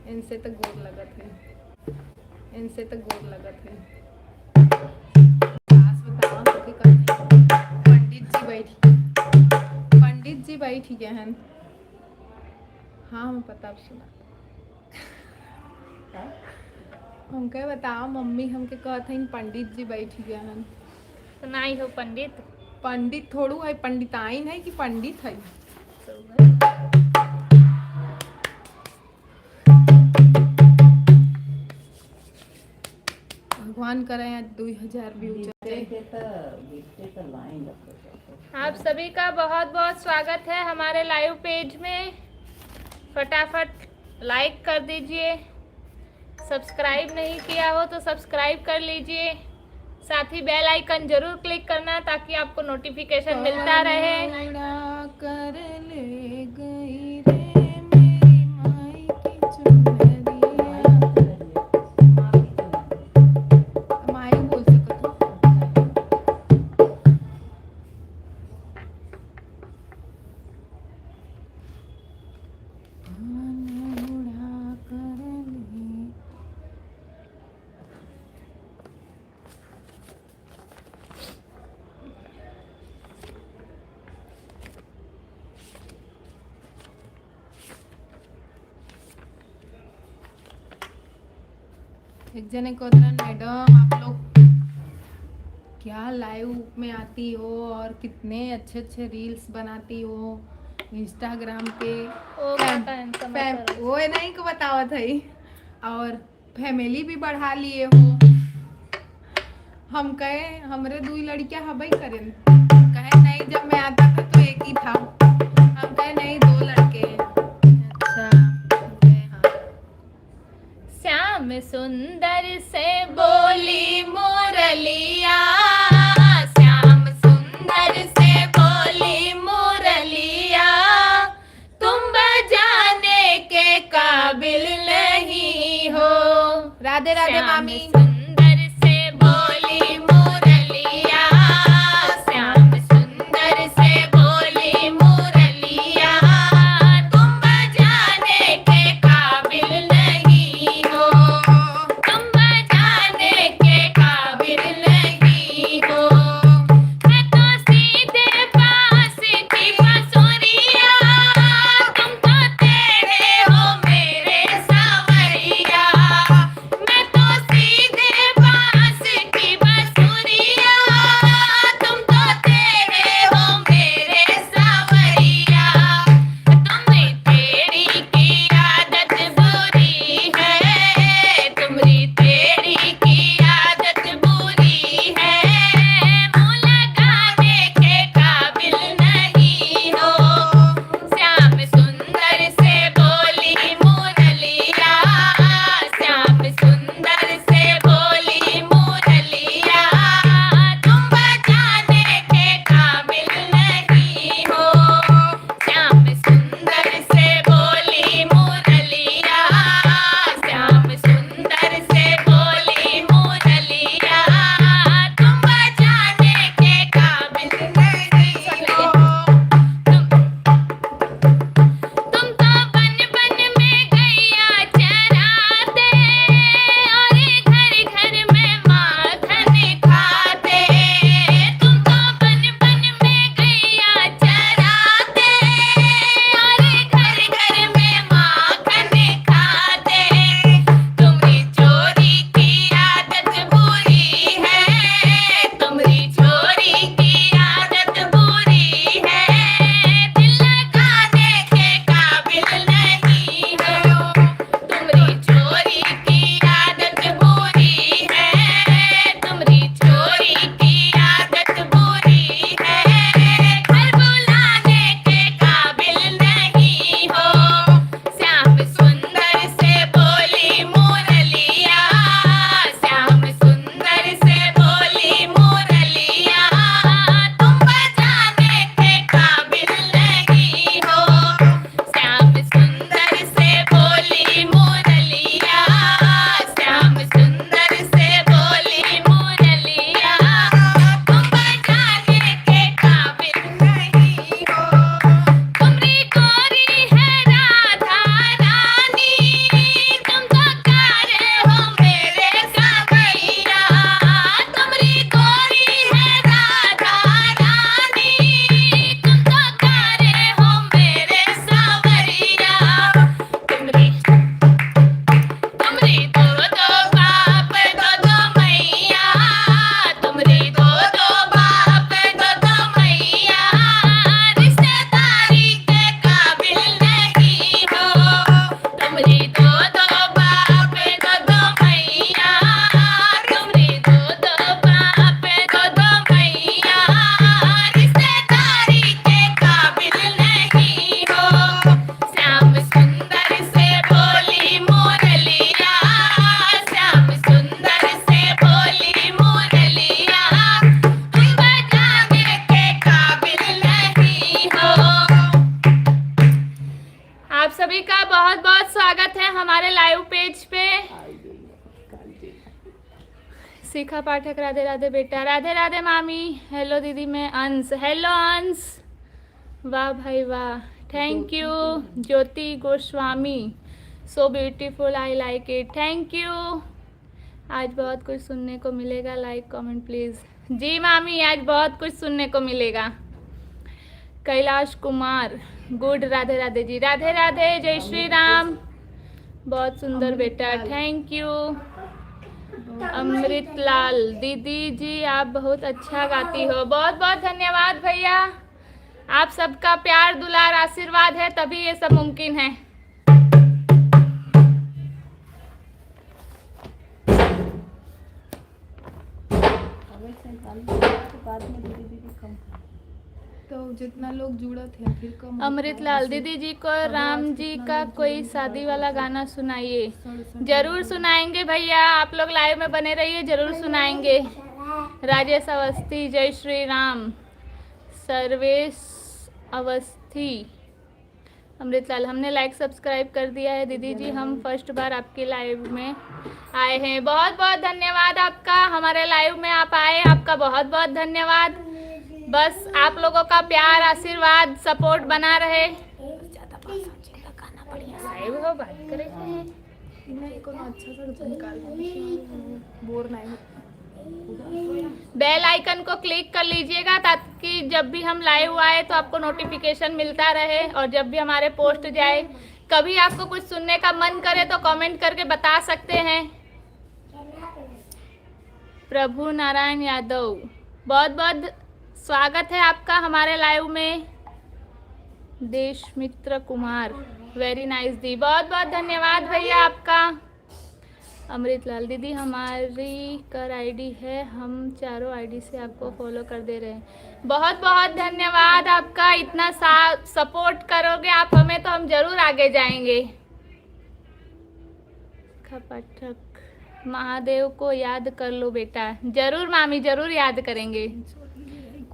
इनसे तो गोर लगत है, इनसे तो गोर लगत है। सास बतावा तो की करते पंडित जी बैठी गए हैं। हाँ हम पता सुना हमके बताओ मम्मी हमके कहत हैं पंडित जी बैठी गए हैं। सुनाई हो पंडित? पंडित थोड़ू है, पंडिताइन है कि पंडित है। भगवान करे 2000 व्यू जाए। आप सभी का बहुत बहुत स्वागत है हमारे लाइव पेज में। फटाफट लाइक कर दीजिए, सब्सक्राइब नहीं किया हो तो सब्सक्राइब कर लीजिए, साथ ही बेल आइकन जरूर क्लिक करना ताकि आपको नोटिफिकेशन मिलता रहे। कर ले गई रे मेरी माई की चुनरिया। माई बोल सकत हो। एक जने को मैडम आप लोग क्या लाइव में आती हो और कितने अच्छे अच्छे रील्स बनाती हो इंस्टाग्राम पे। वो नहीं को बतावा था और फैमिली भी बढ़ा लिए हो। हम कहे हमरे 2 लड़कियां हबई करें, कहे नहीं जब मैं आता था तो एक ही था। हम कहे नहीं 2 लड़के हैं। अच्छा श्याम सुंदर से बोली मुरलिया, श्याम सुंदर से बोली मुरलिया, तुम बजाने के काबिल नहीं हो। राधे राधे मामी। सुंदर से बोली मुरलिया, श्याम सुंदर से बोली मुरलिया, तुम बजाने के काबिल नहीं हो, तुम बजाने के काबिल नहीं शिखा पाठक राधे राधे बेटा, राधे राधे मामी। हेलो दीदी, मैं अंश। हेलो अंश, वाह भाई वाह, thank you. Jyoti Goswami, so beautiful, I like it, thank you. आज बहुत कुछ सुनने को मिलेगा, लाइक कमेंट प्लीज़। जी मामी, आज बहुत कुछ सुनने को मिलेगा। कैलाश कुमार, गुड, राधे राधे जी, राधे राधे, जय श्री राम। बहुत सुंदर बेटा, थैंक यू। अमृत लाल, दीदी जी आप बहुत अच्छा गाती हो, बहुत बहुत धन्यवाद भैया। आप सबका प्यार दुलार आशीर्वाद है तभी ये सब मुमकिन है। तो जितना लोग जुड़ा थे फिर कम। अमृत लाल, दीदी जी को राम जी का कोई शादी वाला गाना सुनाइए। जरूर सुनाएंगे भैया, आप लोग लाइव में बने रहिए, जरूर सुनाएंगे। राजेश अवस्थी, जय श्री राम। सर्वेश अवस्थी, अमृतलाल, हमने लाइक सब्सक्राइब कर दिया है दीदी जी, हम फर्स्ट बार आपके लाइव में आए हैं। बहुत बहुत धन्यवाद आपका, हमारे लाइव में आप आए, आपका बहुत बहुत धन्यवाद। बस आप लोगों का प्यार, आशीर्वाद, सपोर्ट बना रहे। लाइव हो बात करे अच्छा सा निकाल बोर नहीं। बेल आइकन को क्लिक कर लीजिएगा ताकि जब भी हम लाइव आए तो आपको नोटिफिकेशन मिलता रहे, और जब भी हमारे पोस्ट जाए, कभी आपको कुछ सुनने का मन करे तो कमेंट करके बता सकते हैं। प्रभु नारायण यादव, बहुत बहुत स्वागत है आपका हमारे लाइव में। देश मित्र कुमार, वेरी नाइस दी, बहुत बहुत धन्यवाद भैया आपका। अमृतलाल, दीदी हमारी कर आईडी है, हम चारों आईडी से आपको फॉलो कर दे रहे हैं। बहुत बहुत धन्यवाद आपका, इतना सपोर्ट करोगे आप हमें तो हम जरूर आगे जाएंगे। पाठक, महादेव को याद कर लो बेटा। जरूर मामी, जरूर याद करेंगे।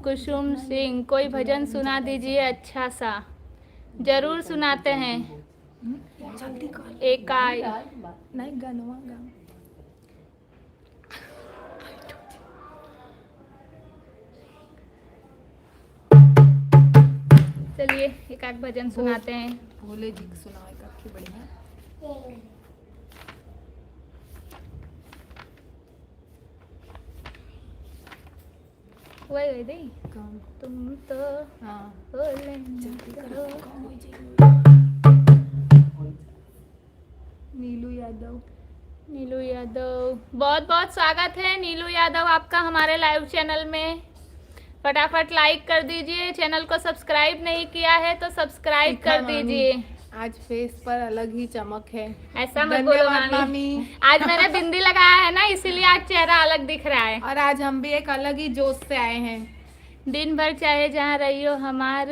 कुसुम सिंह, कोई भजन सुना दीजिए अच्छा सा। जरूर सुनाते हैं। एकाई नहीं गानवा गा। चलिए एक आध भजन सुनाते हैं। भोले जी सुनाओ एक आखी बढ़िया। वही दे काम तुम तो हाँ बोले जल्दी करो काम हो जाएगी। नीलू यादव, नीलू यादव, बहुत बहुत स्वागत है नीलू यादव आपका हमारे लाइव चैनल में। फटाफट लाइक कर दीजिए, चैनल को सब्सक्राइब नहीं किया है तो सब्सक्राइब कर दीजिए। आज फेस पर अलग ही चमक है। ऐसा मत बोलो धन्यवाद मामी। मामी। आज मैंने बिंदी लगाया है ना, इसीलिए आज चेहरा अलग दिख रहा है। और आज हम भी एक अलग ही जोश से आए हैं। दिन भर चाहे जहाँ रही हो हमार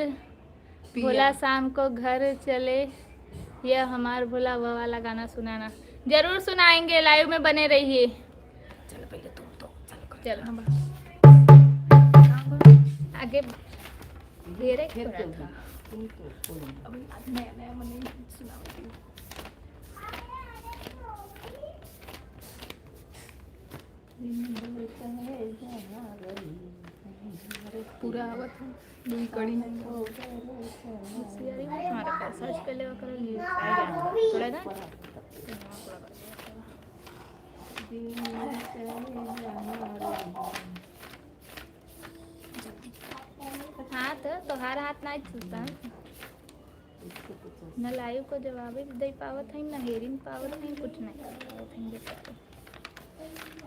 भोला, शाम को घर चले, यह हमार भोला, वह वाला गाना सुनाना। जरूर सुनाएंगे, लाइव में बने रहिए। चलो पहले तुम तो चलो आगे धीरे था। नया नया मने सुनाओ। पूरा आवत है दुई कड़ी में हमारा पैसा सर्च कर लेवा कर लिए थोड़ा ना हाथ तोहार हाथ नहीं छूता न लाइव को जवाब दे पावत है, न हेरिंग पावत है, कुछ नहीं कर पावत है। बेटा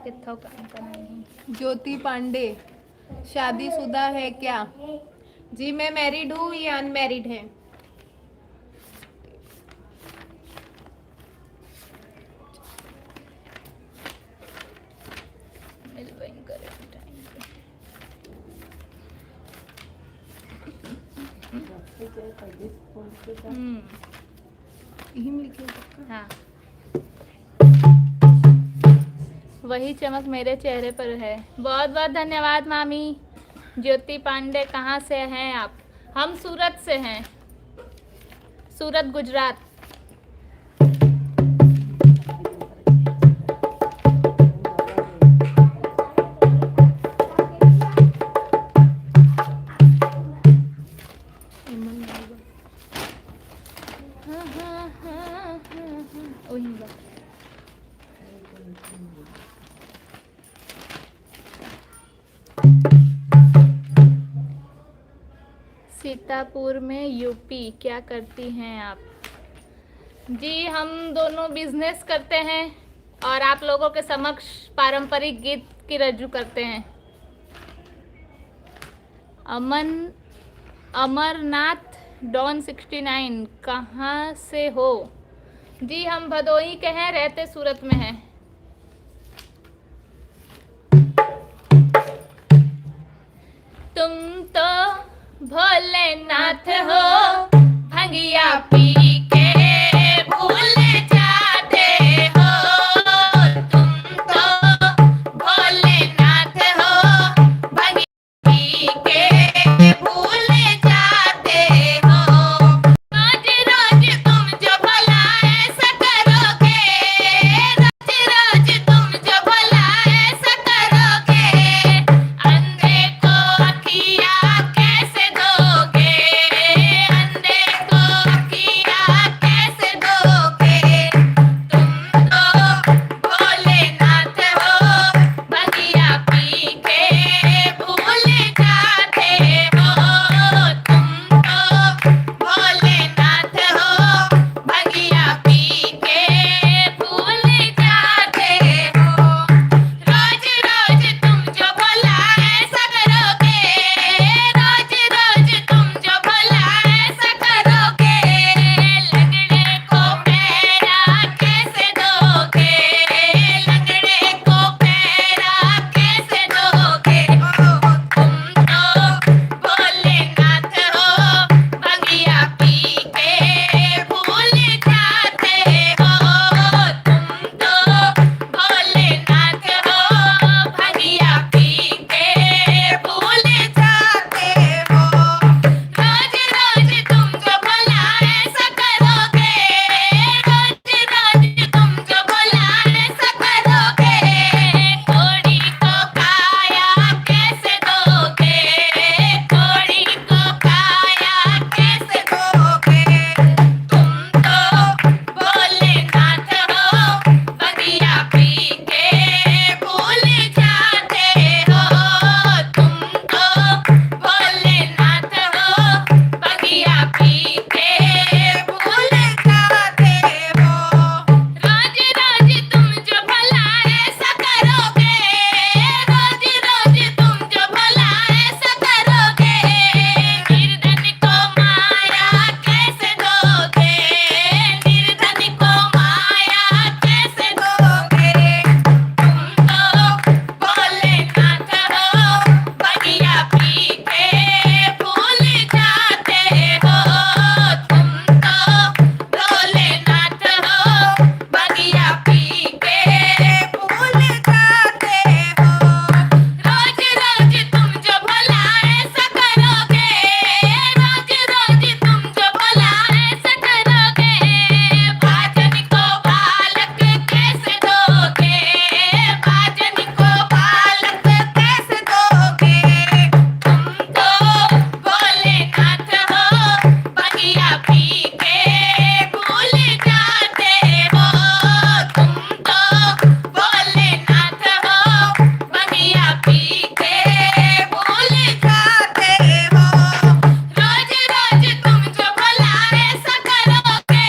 कितना काम करना है। ज्योति पांडे, शादीशुदा है क्या? जी मैं मैरिड हूँ, ये अनमैरिड है। हाँ, वही चमक मेरे चेहरे पर है। बहुत बहुत धन्यवाद मामी। ज्योति पांडे, कहाँ से हैं आप? हम सूरत से हैं, सूरत गुजरात। सीतापुर में यूपी। क्या करती हैं आप? जी हम दोनों बिजनेस करते हैं और आप लोगों के समक्ष पारंपरिक गीत की रजू करते हैं। अमरनाथ डॉन 69 कहाँ से हो? जी हम भदोही के हैं, रहते सूरत में हैं। तुम तो भोलेनाथ हो, भंगिया पी के भूल जाते हो। तुम तो भोलेनाथ हो, भंगिया पी के भूल जाते हो। रोज रोज तुम जो भला ऐसा करोगे, रोज रोज तुम जो भला ऐसा करोगे, अंधे को अखियाँ कैसे दोगे, अंधे को अखियाँ कैसे दोगे। तुम तो भोलेनाथ हो, भंगिया पी के भूल जाते हो। तुम तो भोलेनाथ हो, भंगिया पी के भूल जाते हो। रोज रोज तुम जो भला ऐसा करोगे, रोज रोज तुम जो भला ऐसा करोगे, लंगड़े को पैरा कैसे दोगे, लंगड़े को पैरा कैसे दोगे। तुम तो भोलेनाथ हो, भंगिया पी के भूल जाते हो। तुम तो भोलेनाथ हो, भंगिया पी के भूल जाते हो। रोज रोज तुम जो भला ऐसा करोगे, रोज रोज तुम जो भला ऐसा करोगे, कोड़ी को काया कैसे दोगे, कोड़ी को काया कैसे दोगे। तुम तो भोलेनाथ हो, भंगिया पी के भूल जाते हो। तुम तो भोलेनाथ हो, भंगिया पी के भूल जाते हो। रोज रोज तुम जो भला ऐसा करोगे, रोज रोज तुम जो भला ऐसा करोगे, निर्धन को माया कैसे दोगे, निर्धन को माया कैसे दोगे। तुम तो भोलेनाथ हो, भंगिया पी के भूल जाते हो। तुम तो भोलेनाथ हो, भंगिया पी के भूल जाते हो। रोज रोज तुम जो भला ऐसा करोगे, रोज रोज तुम जो भला ऐसा करोगे, भाजन को बालक कैसे दोगे, भाजन को बालक कैसे दोगे। तुम तो भोलेनाथ हो, भंगिया पी के भूल जाते हो। तुम तो भोलेनाथ हो, भंगिया पी के भूल जाते हो। रोज रोज तुम जो भला ऐसा करोगे,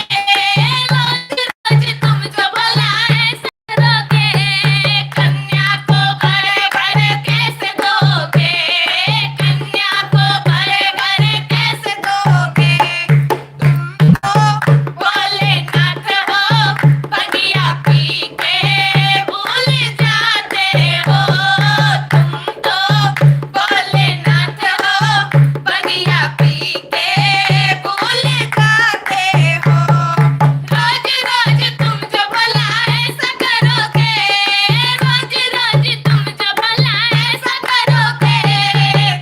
रोज रोज तुम जो भला ऐसा करोगे, कन्या को घर घर कैसे दोगे, कन्या को घर घर कैसे दोगे। तुम तो भोलेनाथ हो, भंगिया पी के भूल जाते हो। तुम तो भोलेनाथ हो, भंगिया पी के भूल जाते हो। रोज रोज तुम जो भला ऐसा करोगे, रोज रोज तुम जो भला ऐसा करोगे,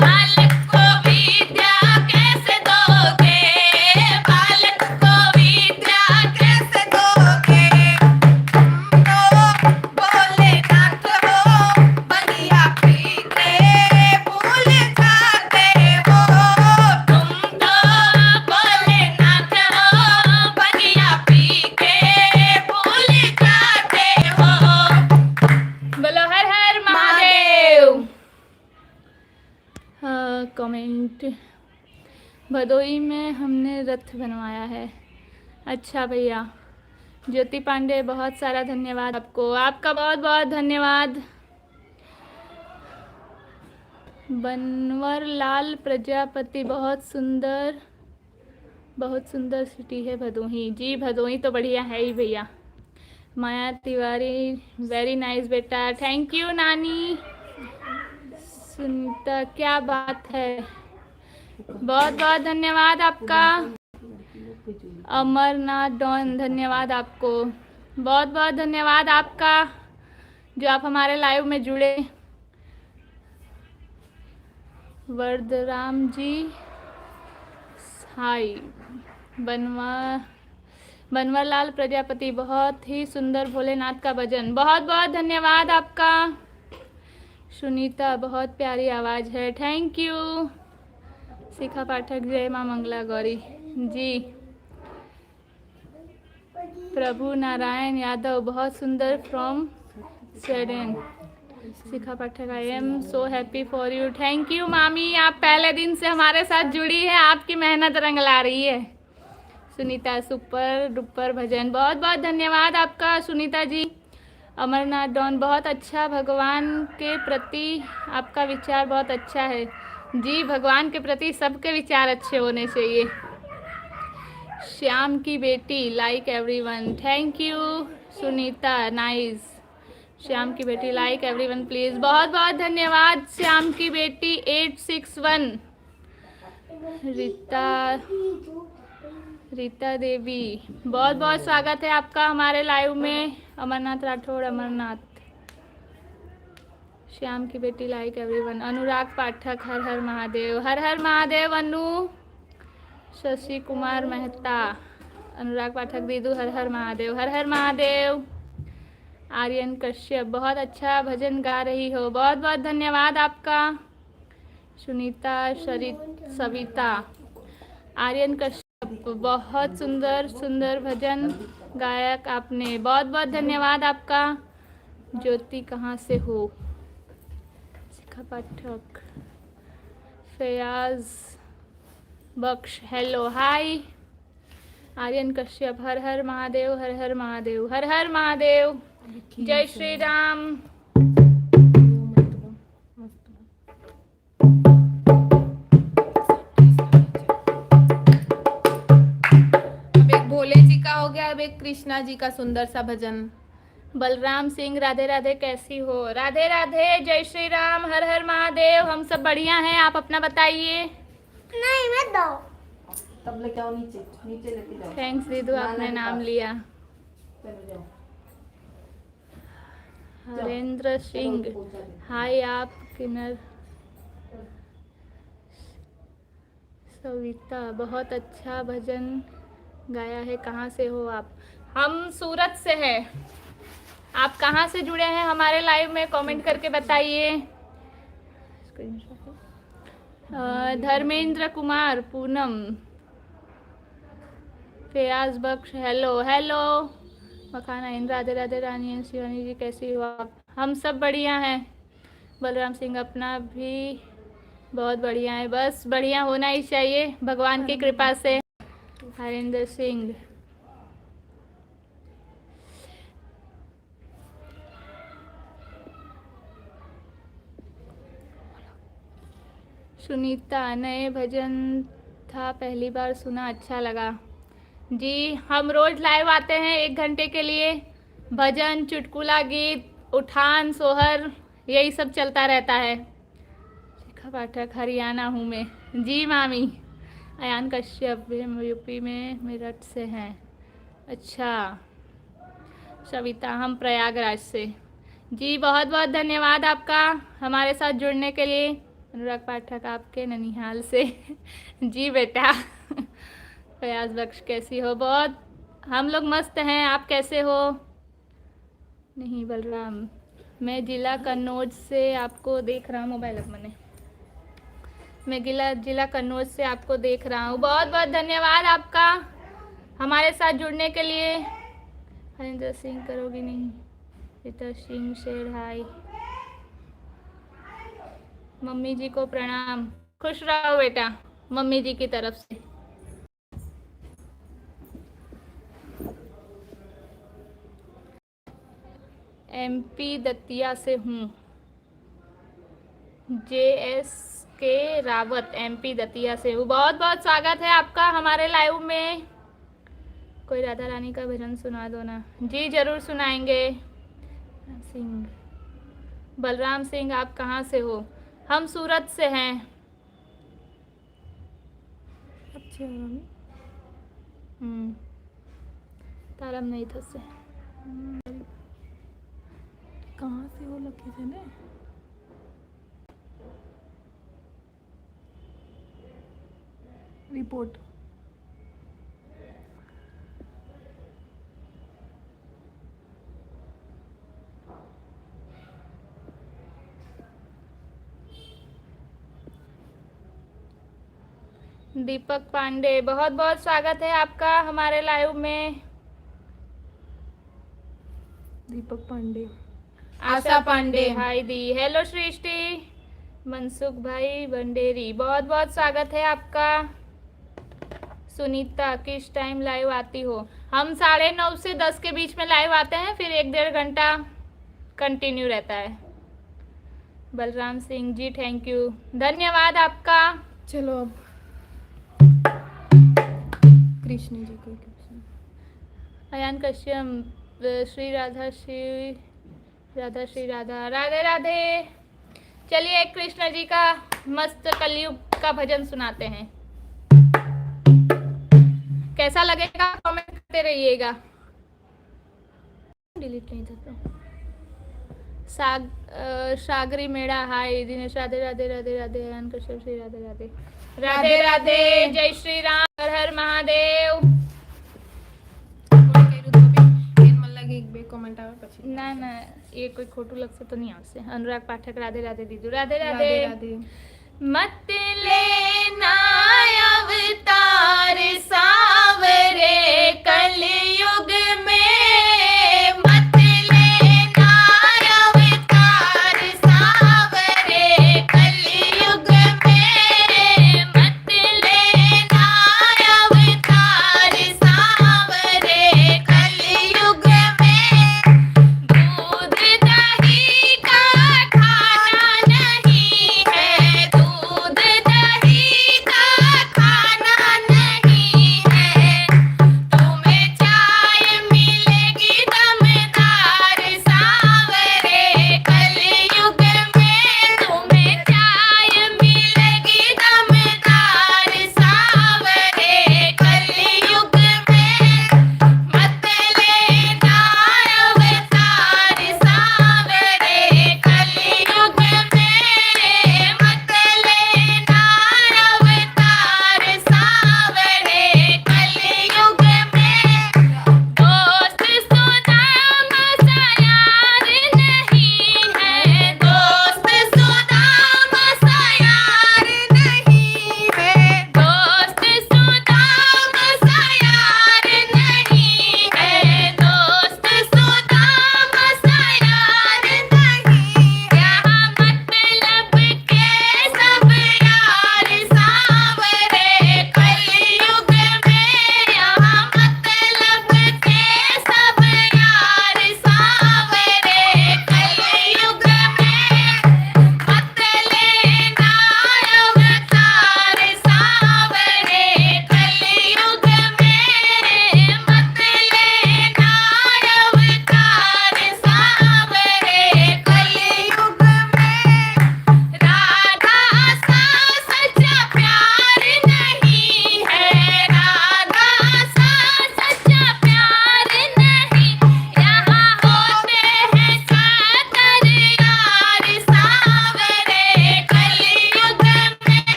बालक को विद्या कैसे दोगे, बालक को विद्या कैसे दोगे। तुम तो भोलेनाथ हो, भंगिया पी के भूल जाते हो। तुम तो भोलेनाथ हो, भंगिया पी के भूल जाते हो। बोलो हर हर महादेव। कमेंट भदोई में हमने रथ बनवाया है। अच्छा भैया। ज्योति पांडे बहुत सारा धन्यवाद आपको, आपका बहुत बहुत धन्यवाद। बनवरलाल प्रजापति बहुत सुंदर सिटी है भदोही। जी भदोही तो बढ़िया है ही भैया। माया तिवारी वेरी नाइस बेटा, थैंक यू नानी। सुनीता क्या बात है, बहुत बहुत धन्यवाद आपका। अमरनाथ डॉन धन्यवाद आपको, बहुत बहुत धन्यवाद आपका जो आप हमारे लाइव में जुड़े। वरदराम जी हाय। बनवरलाल प्रजापति बहुत ही सुंदर भोलेनाथ का भजन, बहुत बहुत धन्यवाद आपका। सुनीता बहुत प्यारी आवाज़ है, थैंक यू। शिखा पाठक जय माँ मंगला गौरी जी। प्रभु नारायण यादव बहुत सुंदर from Sweden. Shikha Pathak I am so happy for you, thank you मामी, आप पहले दिन से हमारे साथ जुड़ी है, आपकी मेहनत रंग ला रही है। सुनीता सुपर डुपर भजन, बहुत बहुत धन्यवाद आपका सुनीता जी। अमरनाथ डॉन बहुत अच्छा, भगवान के प्रति आपका विचार बहुत अच्छा है। जी भगवान के प्रति सबके विचार अच्छे होने चाहिए। श्याम की बेटी like everyone, thank you Sunita nice. Shyam की बेटी लाइक एवरीवन प्लीज, बहुत बहुत धन्यवाद श्याम की बेटी 861। रीता देवी बहुत बहुत स्वागत है आपका हमारे लाइव में। अमरनाथ राठौड़ अमरनाथ। श्याम की बेटी लाइक एवरीवन। अनुराग पाठक हर हर महादेव, हर हर महादेव अनु। शशि कुमार मेहता, अनुराग पाठक दीदू हर हर महादेव, हर हर महादेव। आर्यन कश्यप बहुत अच्छा भजन गा रही हो, बहुत बहुत धन्यवाद आपका। सुनीता सविता। आर्यन कश्यप बहुत सुंदर भजन गायक आपने, बहुत बहुत धन्यवाद आपका। ज्योति कहाँ से हो? शिखा पाठक। फयाज बख्श हेलो हाय। आर्यन कश्यप हर हर महादेव, हर हर महादेव, हर हर महादेव। जय श्री राम। अब एक भोले जी का हो गया, अब एक कृष्णा जी का सुंदर सा भजन। बलराम सिंह राधे राधे, कैसी हो? राधे राधे, जय श्री राम, हर हर महादेव। हम सब बढ़िया हैं, आप अपना बताइए। नहीं मत दो, तब लेके आओ नीचे लेके जाओ। थैंक्स दीदू, आपने नाम लिया। चलो जाओ। हरेंद्र सिंह हाय। आप किन्नर। सविता बहुत अच्छा भजन गाया है, कहाँ से हो आप? हम सूरत से हैं। आप कहाँ से जुड़े हैं हमारे लाइव में, कमेंट करके बताइए। धर्मेंद्र कुमार पूनम। फयाज बख्श हेलो हेलो। मखाना इन राधे राधे। रानी एन शिवानी जी कैसी हो आप? हम सब बढ़िया हैं। बलराम सिंह अपना भी बहुत बढ़िया है, बस बढ़िया होना ही चाहिए भगवान की कृपा से। हरिंदर सिंह। सुनीता नए भजन था, पहली बार सुना, अच्छा लगा। जी हम रोज लाइव आते हैं 1 घंटे के लिए। भजन, चुटकुला, गीत, उठान, सोहर, यही सब चलता रहता है। शिखा पाठक हरियाणा हूँ मैं। जी मामी। अयान कश्यप यूपी में मेरठ से हैं। अच्छा। सविता हम प्रयागराज से। जी बहुत बहुत धन्यवाद आपका हमारे साथ जुड़ने के लिए। अनुराग पाठक आपके ननिहाल से। जी बेटा। फयाज बख्श कैसी हो? बहुत हम लोग मस्त हैं, आप कैसे हो? नहीं बलराम, मैं जिला कन्नौज से आपको देख रहा हूँ। मोबाइल अब मैं जिला कन्नौज से आपको देख रहा हूँ। बहुत बहुत धन्यवाद आपका हमारे साथ जुड़ने के लिए। हरिंदर सिंह करोगी नहीं? रीता सिंह शेर हाय। मम्मी जी को प्रणाम, खुश रहो बेटा। मम्मी जी की तरफ से। एमपी दतिया से हूँ। JS के रावत MP दतिया से हूँ। बहुत बहुत स्वागत है आपका हमारे लाइव में। कोई राधा रानी का भजन सुना दो ना। जी जरूर सुनाएंगे। सिंह बलराम सिंह, आप कहाँ से हो? हम सूरत से हैं। अच्छा तारम नहीं था से। कहाँ से हो लकी से ने? रिपोर्ट दीपक पांडे, बहुत बहुत स्वागत है आपका हमारे लाइव में। दीपक पांडे, आशा पांडे, हाय दी, हेलो सृष्टि, मनसुख भाई भंडेरी, बहुत बहुत स्वागत है आपका। सुनीता, किस टाइम लाइव आती हो? हम 9:30 से 10 के बीच में लाइव आते हैं, फिर 1-1.5 घंटा कंटिन्यू रहता है। बलराम सिंह जी, थैंक यू, धन्यवाद आपका। चलो अब कृष्ण जी को अयान कश्यप, श्री राधा श्री राधा, राधे राधे। चलिए कृष्ण जी का मस्त कलयुग का भजन सुनाते हैं। कैसा लगेगा कमेंट करते रहिएगा। डिलीट नहीं था तो। सागरी मेड़ा, हाय दिनेश, राधे राधे राधे राधे। अयान कश्यप, श्री राधे राधे, राधे राधे, जय श्री राम, हर हर महादेव। एक बे कमेंट आवे પછી ना ना ये कोई खोटू लगसे तो नहीं आवશે। अनुराग पाठक, राधे राधे दीदू, राधे राधे राधे। राधे। मत लेना अवतार सावरे कलयुग में, मत लेना अवतार सावरे कलयुग में, मत लेना अवतार सावरे कलयुग में। दूध दही का खाना नहीं है, दूध दही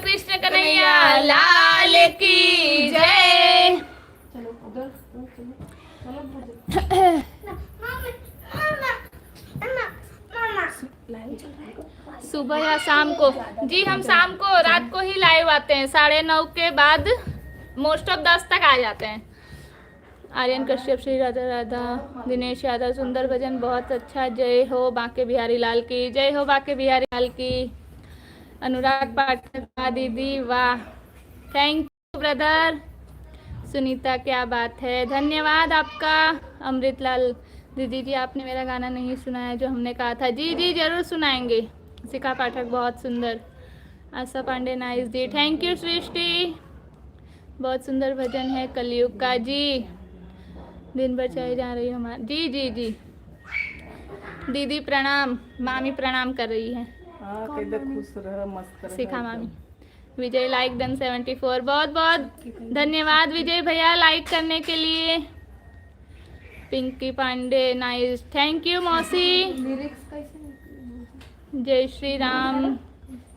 कृष्ण कन्हैया लाल की जय। चलो उधर चलो चलो सुबह या शाम को? जी हम शाम को रात को ही लाइव आते हैं, 9:30 के बाद मोस्ट ऑफ 10 तक आ जाते हैं। आर्यन कश्यप, श्री राधा राधा, दिनेश यादव, सुंदर भजन बहुत अच्छा, जय हो बांके बिहारी लाल की, जय हो बांके बिहारी लाल की। अनुराग पाठक, वाह दीदी वाह, थैंक यू ब्रदर। सुनीता क्या बात है, धन्यवाद आपका। अमृतलाल, दीदी जी आपने मेरा गाना नहीं सुनाया जो हमने कहा था। जी जी जरूर सुनाएंगे। शिखा पाठक बहुत सुंदर। आशा पांडे नाइस जी, थैंक यू सृष्टि, बहुत सुंदर भजन है कलयुग का। जी दिन भर चाहे जा रही हूँ हमारी। जी जी जी दीदी प्रणाम, मामी प्रणाम कर रही है। हाँ कहते खुश रह मस्त रह। शिखा मामी। विजय लाइक डन 74, बहुत बहुत धन्यवाद विजय भैया लाइक करने के लिए। Pinky Pandey nice, thank you मौसी। लिरिक्स कैसे? जय श्री राम,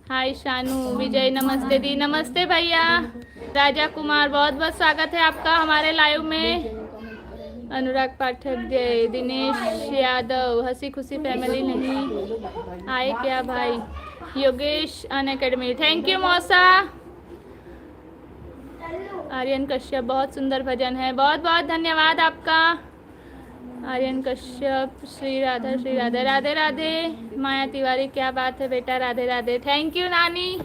हाय शानू, विजय नमस्ते दी, नमस्ते भैया। राजा कुमार बहुत बहुत स्वागत है आपका हमारे लाइव में। अनुराग पाठक जय, दिनेश यादव, हंसी खुशी फैमिली नहीं आए क्या भाई। योगेश अन अकेडमी, थैंक यू मौसा। आर्यन कश्यप बहुत सुंदर भजन है, बहुत बहुत धन्यवाद आपका। आर्यन कश्यप, श्री राधे राधे राधे। माया तिवारी क्या बात है बेटा, राधे राधे, थैंक यू नानी।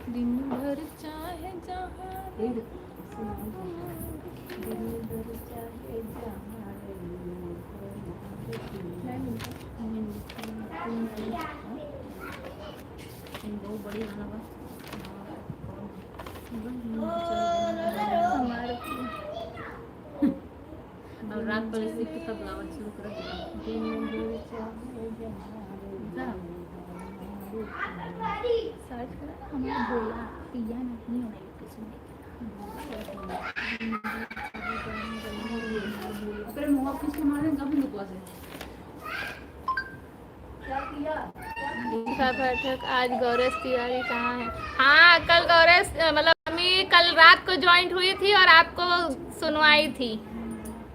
दिन भर चाहे जहाँ और रात भर इसी की सब गावत शुरू कर सर्च करा हमारा बोला पिया नहीं होना फिर मुंह ऑफिस में मारे कभी नुकवा से क्या किया। शिखा पाठक, आज गौरेश तिवारी कहाँ है? हाँ कल गौरेश मतलब मम्मी कल रात को ज्वाइंट हुई थी और आपको सुनवाई थी।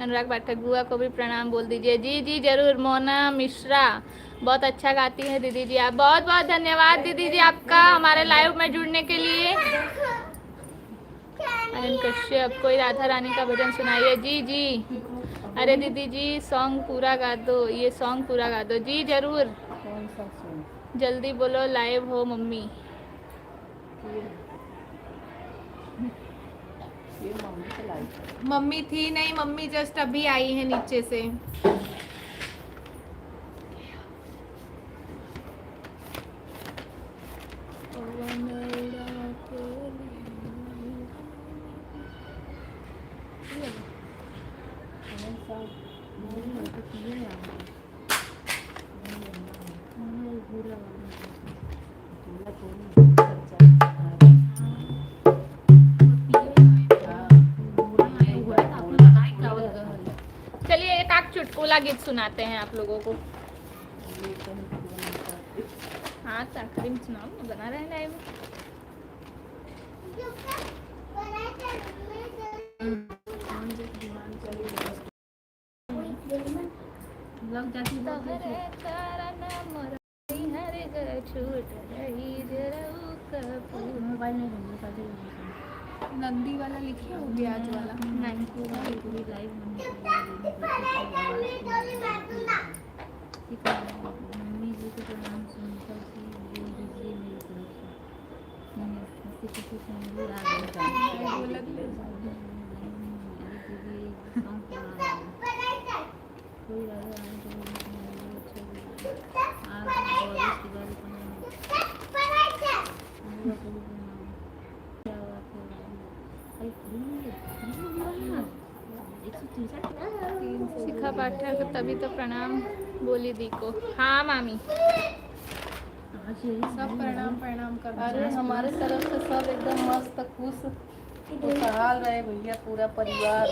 अनुराग पाठक, बुआ को भी प्रणाम बोल दीजिए। जी जी जरूर। मोना मिश्रा बहुत अच्छा गाती है दीदी जी आप, बहुत बहुत धन्यवाद दीदी जी आपका हमारे लाइव में जुड़ने के लिए। आर्यन कश्यप, कोई राधा रानी का भजन सुनाइए। जी जी अरे दीदी जी सॉन्ग पूरा गा दो, ये सॉन्ग पूरा गा दो। जी जरूर, कौन सा सुन जल्दी बोलो लाइव हो मम्मी। ये मम्मी से लाइक मम्मी थी नहीं, मम्मी जस्ट अभी आई है नीचे से। चलिए एक आध चुटकुला गीत सुनाते हैं आप लोगों को। हाँ तो आखिरी में सुनाओ, बना रहे हैं लाइव। लग जाती है तोहरे कारण मोरई हर ग छूट रही जरऊ कपूर। मोबाइल नहीं रहने का दे नंदी वाला लिखे हो, ब्याज वाला। नहीं पूरी लाइव मम्मी जी को प्रणाम सुनकर सी दीजिए मेरी तरफ से। हंसी खुशी फैमिली आ गई कोई राजा रानी को आज गौरीश तिवारी को शिखा पाठक, तभी तो प्रणाम बोली दी को। हाँ मामी सब प्रणाम प्रणाम कर। अरे हमारे तरफ से सब एकदम मस्त खुश खुशहाल रहे भैया पूरा परिवार।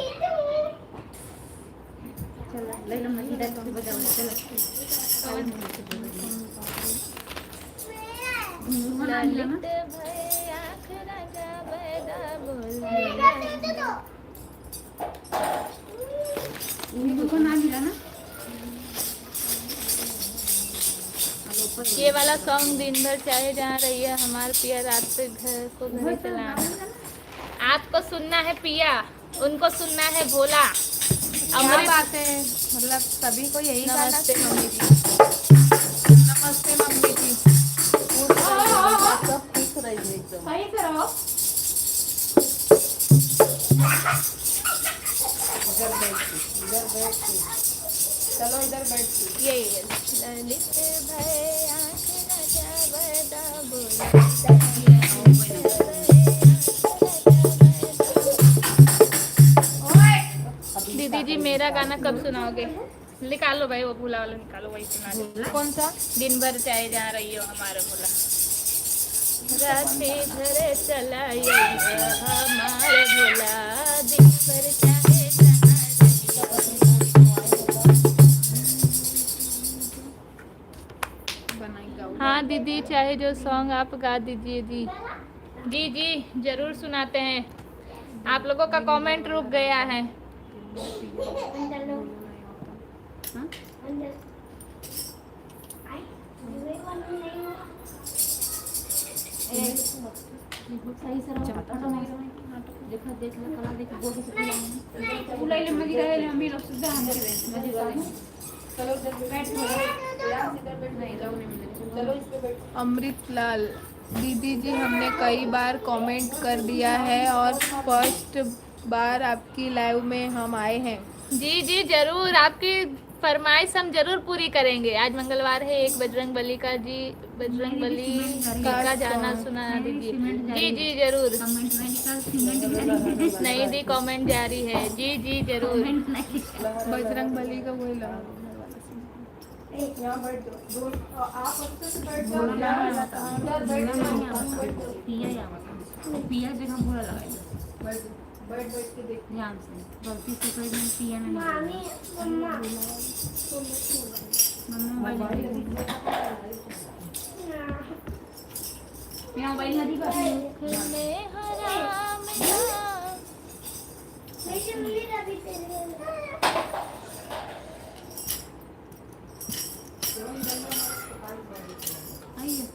चलो ले लो मत इधर से बजाओ चलो ललित भय आँख राजा बैदा बोला को नाम मिला ना ये वाला सॉन्ग दिन भर चाहे जहाँ रही है हमारे पिया रात पे घर को घर चलाना। आपको सुनना है पिया, उनको सुनना है भोला। क्या बात है, मतलब सभी को यही गाना। नमस्ते मम्मी जी। नमस्ते मम्मी जी। सब ठीक रही एकदम सही से रहो। इधर बैठ चलो इधर बैठ। ये ललित भय आँख राजा बैदा बोला। दीदी जी मेरा गाना कब सुनाओगे? निकालो भाई वो भोला वाला निकालो, वही सुना दो। कौन सा? दिन भर चाहे जहाँ रही हो हमारा भोला। राते घर चला हमारे भोला, दिन भर चाहे जहाँ बनाई गाओ। हाँ दीदी चाहे जो सॉन्ग आप गा दीजिए जी। जी जी जरूर सुनाते हैं। आप लोगों का कमेंट रुक गया है। सही से रहो देखो देख लो कला देख बोल से बुलाई ले मगी रहे ले हम लोग सुधा हम मजी वाले चलो बैठ चलो इस पे बैठ। अमृत लाल दीदी जी हमने कई बार कमेंट कर दिया है और फर्स्ट बार आपकी लाइव में हम आए हैं। जी जी जरूर, आपकी फरमाइश हम जरूर पूरी करेंगे। आज मंगलवार है, एक बजरंग बली का जी, बजरंग बली का गाना सुना दीजिए। जी जी जरूर। कमेंट में निकाल सीमेंट नहीं दी कमेंट जारी है। जी जी जरूर। बजरंग बली का वही लगा। यहाँ बैठ दो आप अच्छे से बैठ जाओ। पिया जगह बुरा लगा बैठ के देख। ध्यान से गलती से कोई नहीं पिया नहीं मामी मम्मा यहाँ मोबाइल नदी का वैसे मिलेगा भी तेरे आइए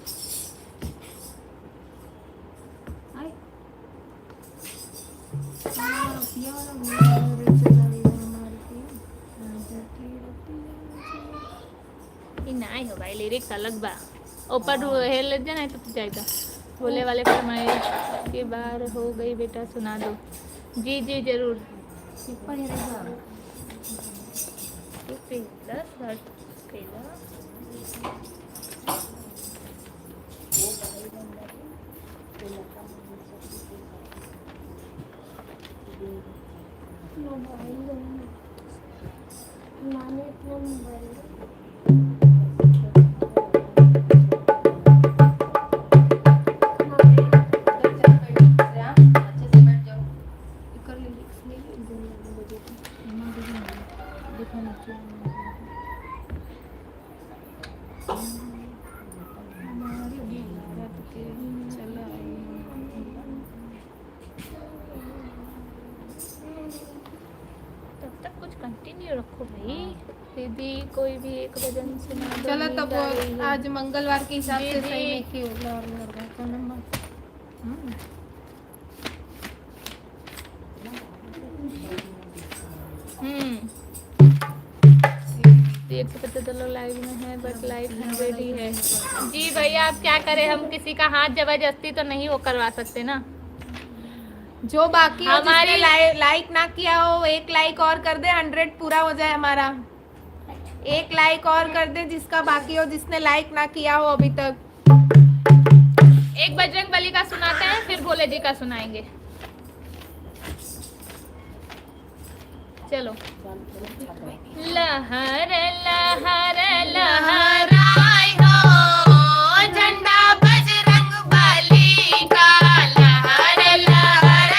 पिया नहीं हो भाई, लिरिक्स अलग बा। ऊपर हेल ले जाना तो जाएगा। बोले वाले फरमाइश की बार हो गई बेटा सुना दो। जी जी जरूर। ऊपर ही रहेगा तो पहला शर्ट पहला माने अपना मोबाइल तब तक कुछ कंटिन्यू रखो भाई। दीदी कोई भी एक भजन सुना दो। चलो नींद तब आ रही है। आज मंगलवार के हिसाब से जी, सही जी। में की होगा और लड़का का नंबर। एक सौ 75 लोग लाइव में है बट लाइव 100 ही है। जी भैया आप क्या करें, हम किसी का हाथ जबरदस्ती तो नहीं वो करवा सकते ना। जो बाकी हो हमारी- जिसने लाइक ना किया हो, एक लाइक और कर दे, 100 पूरा हो जाए हमारा। एक लाइक और कर दे जिसका बाकी हो, जिसने लाइक ना किया हो अभी तक। एक बजरंग बली का सुनाते हैं, फिर भोले जी का सुनाएंगे। चलो। लहर लहर लहराए हो झंडा बजरंग बली का, लहर लहर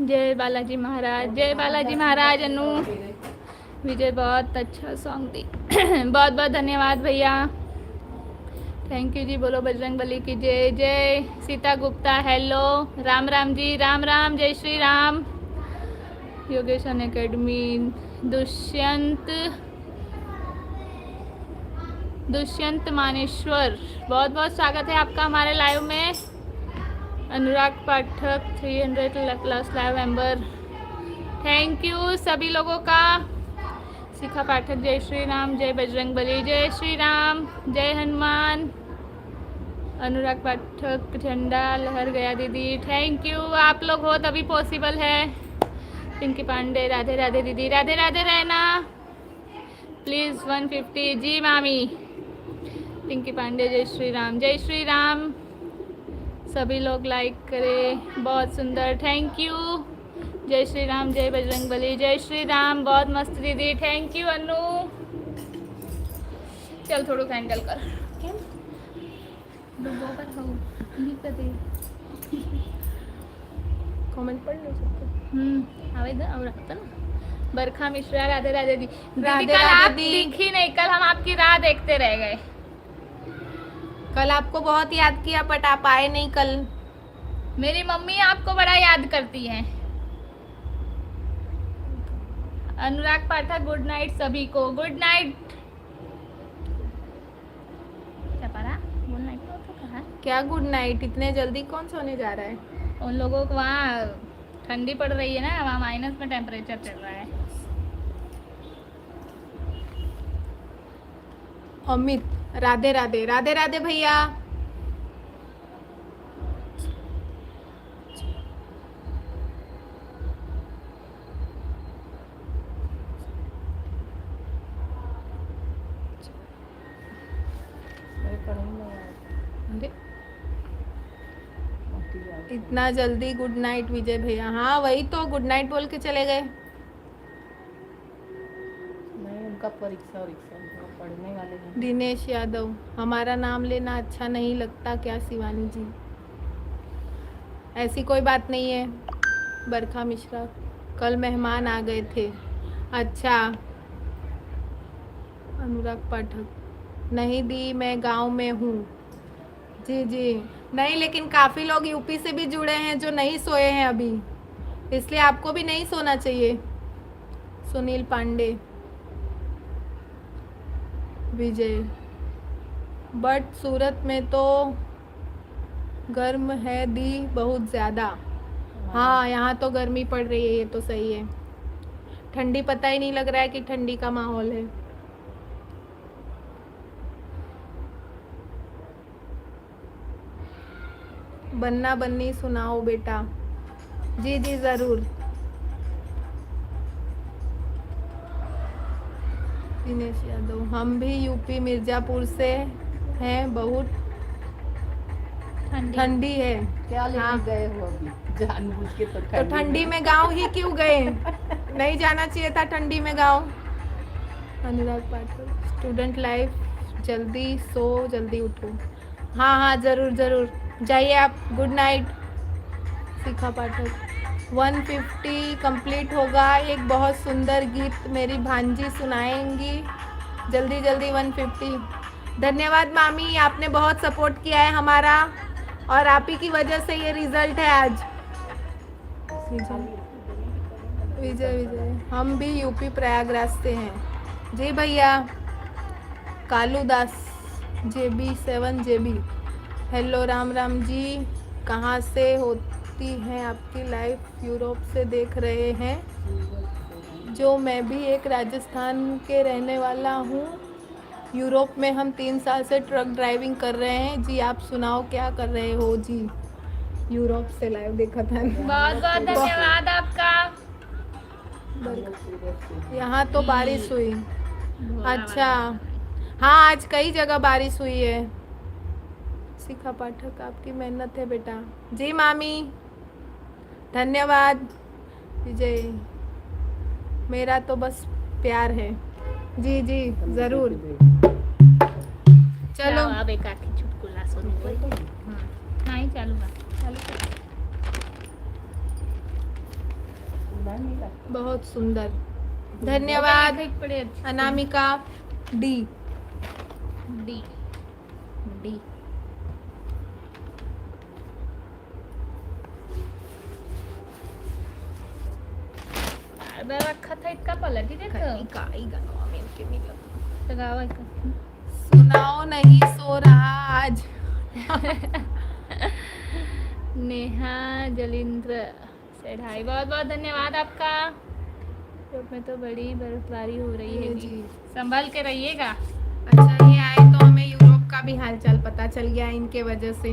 जय बालाजी महाराज, जय बालाजी महाराज। अनु विजय बहुत अच्छा सॉन्ग दी। बहुत बहुत धन्यवाद भैया, थैंक यू जी। बोलो बजरंग बली की जय। जय सीता गुप्ता, हेलो। राम राम जी, राम राम, जय श्री राम। योगेशन एकेडमी, दुष्यंत मानेश्वर, बहुत बहुत स्वागत है आपका हमारे लाइव में। अनुराग पाठक 300 plus live member, thank you सभी लोगों का। शिखा पाठक, जय श्री राम, जय बजरंग बली, जय श्री राम, जय हनुमान। अनुराग पाठक, झंडा लहर गया दीदी, थैंक यू। आप लोग हो तभी पॉसिबल है। पिंकी पांडे, राधे राधे दीदी, राधे राधे रहना प्लीज़। 150 जी मामी। पिंकी पांडे, जय श्री राम, जय श्री राम। सभी लोग लाइक करें, बहुत सुंदर, थैंक यू। जय श्री राम, जय बजरंग बली, जय श्री राम। बहुत मस्त दीदी, थैंक यू अनु। चल थोड़ा हैंडल कर कमेंट पढ़ लो सबको। ना। बरखा मिश्रा, राधे राधे दी। राधे कल राधे आप दी। दिखी नहीं, कल हम आपकी राह देखते रह गए। कल आपको बहुत याद किया बट आप आए नहीं कल। मेरी मम्मी आपको बड़ा याद करती है। अनुराग पाठक, गुड नाइट सभी को, गुड नाइट। गुड नाइट तो कहा क्या गुड नाइट, इतने जल्दी कौन सोने जा रहा है? उन लोगों को वहाँ ठंडी पड़ रही है ना, वहाँ माइनस में टेम्परेचर चल रहा है। अमित, राधे राधे, राधे राधे भैया। अरे इतना जल्दी गुड नाइट विजय भैया? हाँ वही तो, गुड नाइट बोल के चले गए। नहीं, उनका परीक्षा पढ़ने वाले हैं। दिनेश यादव, हमारा नाम लेना अच्छा नहीं लगता क्या शिवानी जी? ऐसी कोई बात नहीं है। बरखा मिश्रा, कल मेहमान आ गए थे। अच्छा। अनुराग पाठक, नहीं दी, मैं गांव में हूँ। जी जी, नहीं लेकिन काफ़ी लोग यूपी से भी जुड़े हैं जो नहीं सोए हैं अभी, इसलिए आपको भी नहीं सोना चाहिए। सुनील पांडे, विजय, बट सूरत में तो गर्म है दी बहुत ज़्यादा। हाँ यहाँ तो गर्मी पड़ रही है, ये तो सही है। ठंडी पता ही नहीं लग रहा है कि ठंडी का माहौल है। बन्ना बन्नी सुनाओ बेटा। जी जी ज़रूर। दिनेश यादव, हम भी यूपी मिर्ज़ापुर से हैं, बहुत ठंडी है। क्या लेने हाँ। गए हो अभी जानबूझ के? तो ठंडी में गांव ही क्यों गए? नहीं जाना चाहिए था ठंडी में गांव। अनुराग पाठक, स्टूडेंट लाइफ, जल्दी सो जल्दी उठो। हाँ हाँ ज़रूर ज़रूर, जाइए आप। Good night. Shikha Pathak, 150 complete होगा। एक बहुत सुंदर गीत मेरी भांजी सुनाएंगी, जल्दी जल्दी 150। धन्यवाद मामी, आपने बहुत सपोर्ट किया है हमारा और आप ही की वजह से ये रिजल्ट है आज। विजय विजय, हम भी यूपी प्रयागराज से हैं। जी भैया। Kalu Das, JB 7 JB, hello Ram Ram ji. कहाँ से होती है आपकी लाइफ? यूरोप से देख रहे हैं जो, मैं भी एक राजस्थान के रहने वाला हूँ। यूरोप में हम 3 साल से ट्रक ड्राइविंग कर रहे हैं। जी आप सुनाओ क्या कर रहे हो? जी यूरोप से लाइव देखा था। बहुत बहुत धन्यवाद आपका। यहाँ तो बारिश हुई। अच्छा हाँ, आज कई जगह बारिश हुई है। शिखा पाठक, आपकी मेहनत है बेटा। जी मामी, धन्यवाद। विजय, मेरा तो बस प्यार है। जी जी ज़रूर। चलो अब एक आखिरी चुटकुला सुनो। नहीं चालू बा, चालू कर। बहुत सुंदर, धन्यवाद बड़े अच्छे अनामिका डी। डी डी बार रखा था इसका पलट ही देखो लगावा इसका। सुनाओ नहीं सो रहा आज। नेहा जलिंद्र से ढाई, बहुत बहुत धन्यवाद आपका। यूरोप में तो बड़ी बर्फबारी हो रही है जी, जी। संभल के रहिएगा। अच्छा ये आए तो हमें यूरोप का भी हालचाल पता चल गया इनके वजह से।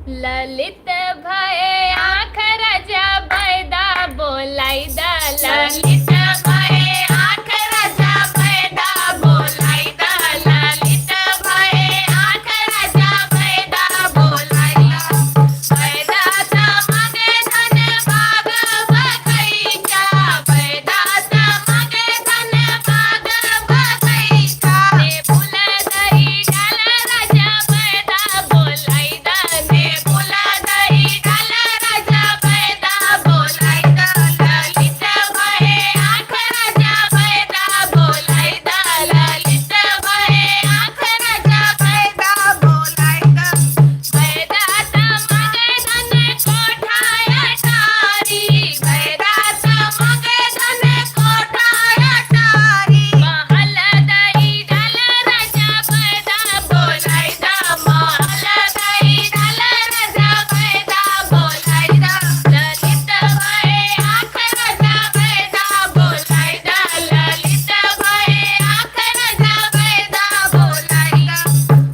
ललित भय आँख राजा बैदा बोलाइदा, ललित भय आँख राजा बैदा बोलाइदा, ललित भय आँख राजा बैदा बोलाइदा, बैदा तमगे धन भाग बगैचा, बैदा तमगे धन भाग बगैचा, ने फूल दही डाल राजा बैदा बोलाइदा, ने फूल दही डाल राजा बैदा बोलाइदा, ललित भय आँख राजा बैदा बोलाइदा, ललित भय आँख राजा बैदा बोलाइदा, बैदा तमगे धन कोठाया तारी, बैदा तमगे धन कोठाया तारी, महल दही डाल राजा बैदा बोलाइदा, महल दही डाल राजा बैदा बोलाइदा, ललित भय आँख राजा बैदा बोलाइदा, ललित भय आँख राजा बैदा बोलाइदा,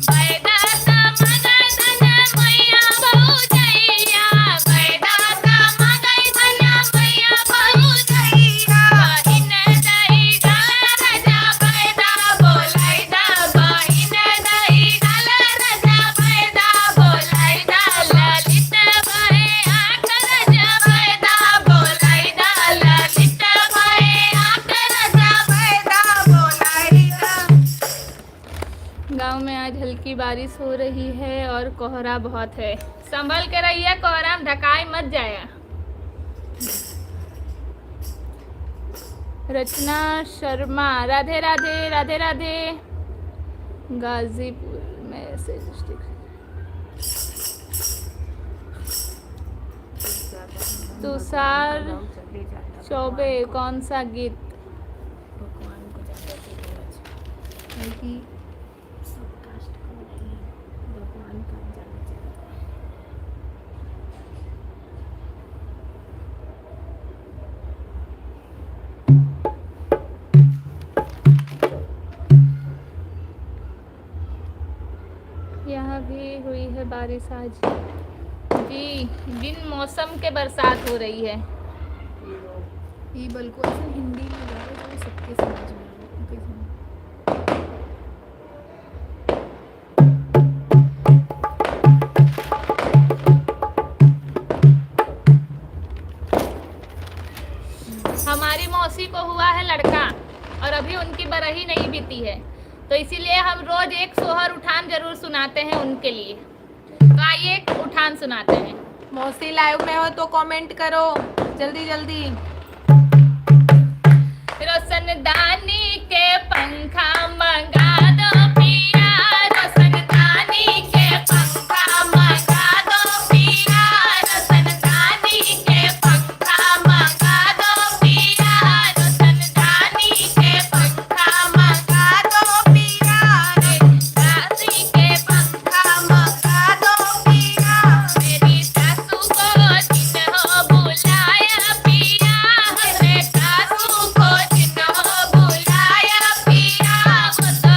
बैदा तमगे धन मैया भौजैया, बैदा तमगे धन मैया भौजैया, बहिन दही डाल राजा बैदा बोलाइदा, बहिन दही डाल राजा बैदा बोलाइदा, ललित भय आँख राजा बैदा बोलाइदा, ललित भय आँख राजा बैदा बोलाइदा। गांव में आज हल्की बारिश हो रही है और कोहरा बहुत है, संभल के रहिए, कोहरा में ढकाई मत जाए। रचना शर्मा, राधे राधे राधे राधे। गाजीपुर मैसेज तुषार चौबे, कौन सा गीत? भगवान को ज़्यादा चढ़ावा है कि सब कास्ट को नहीं, भगवान का ज़्यादा चढ़ावा है। यहाँ भी हुई है बारिश आज जी, बिन मौसम के बरसात हो रही है। ये बल्कि ऐसे हिंदी में गा रहे जो सबके समझ में आए। ओके, समझ। हमारी मौसी को हुआ है लड़का और अभी उनकी बरही नहीं बीती है, तो इसीलिए हम रोज एक सोहर उठान जरूर सुनाते हैं उनके लिए। तो आइए एक उठान सुनाते हैं। मौसी लाइव में हो तो कमेंट करो जल्दी जल्दी। रोशनदानी के पंखा मंगा दो पिया, रोशनदानी के पंखा मंगा दो पिया, रोशनदानी के पंखा मंगा दो पिया, रोशनदानी के पंखा मंगा दो पिया, दादी के पंखा मंगा दो पिया, मेरी सासू को जिन हो बुलाया पिया, मेरे सासू को जिन हो बुलाया पिया, वो तो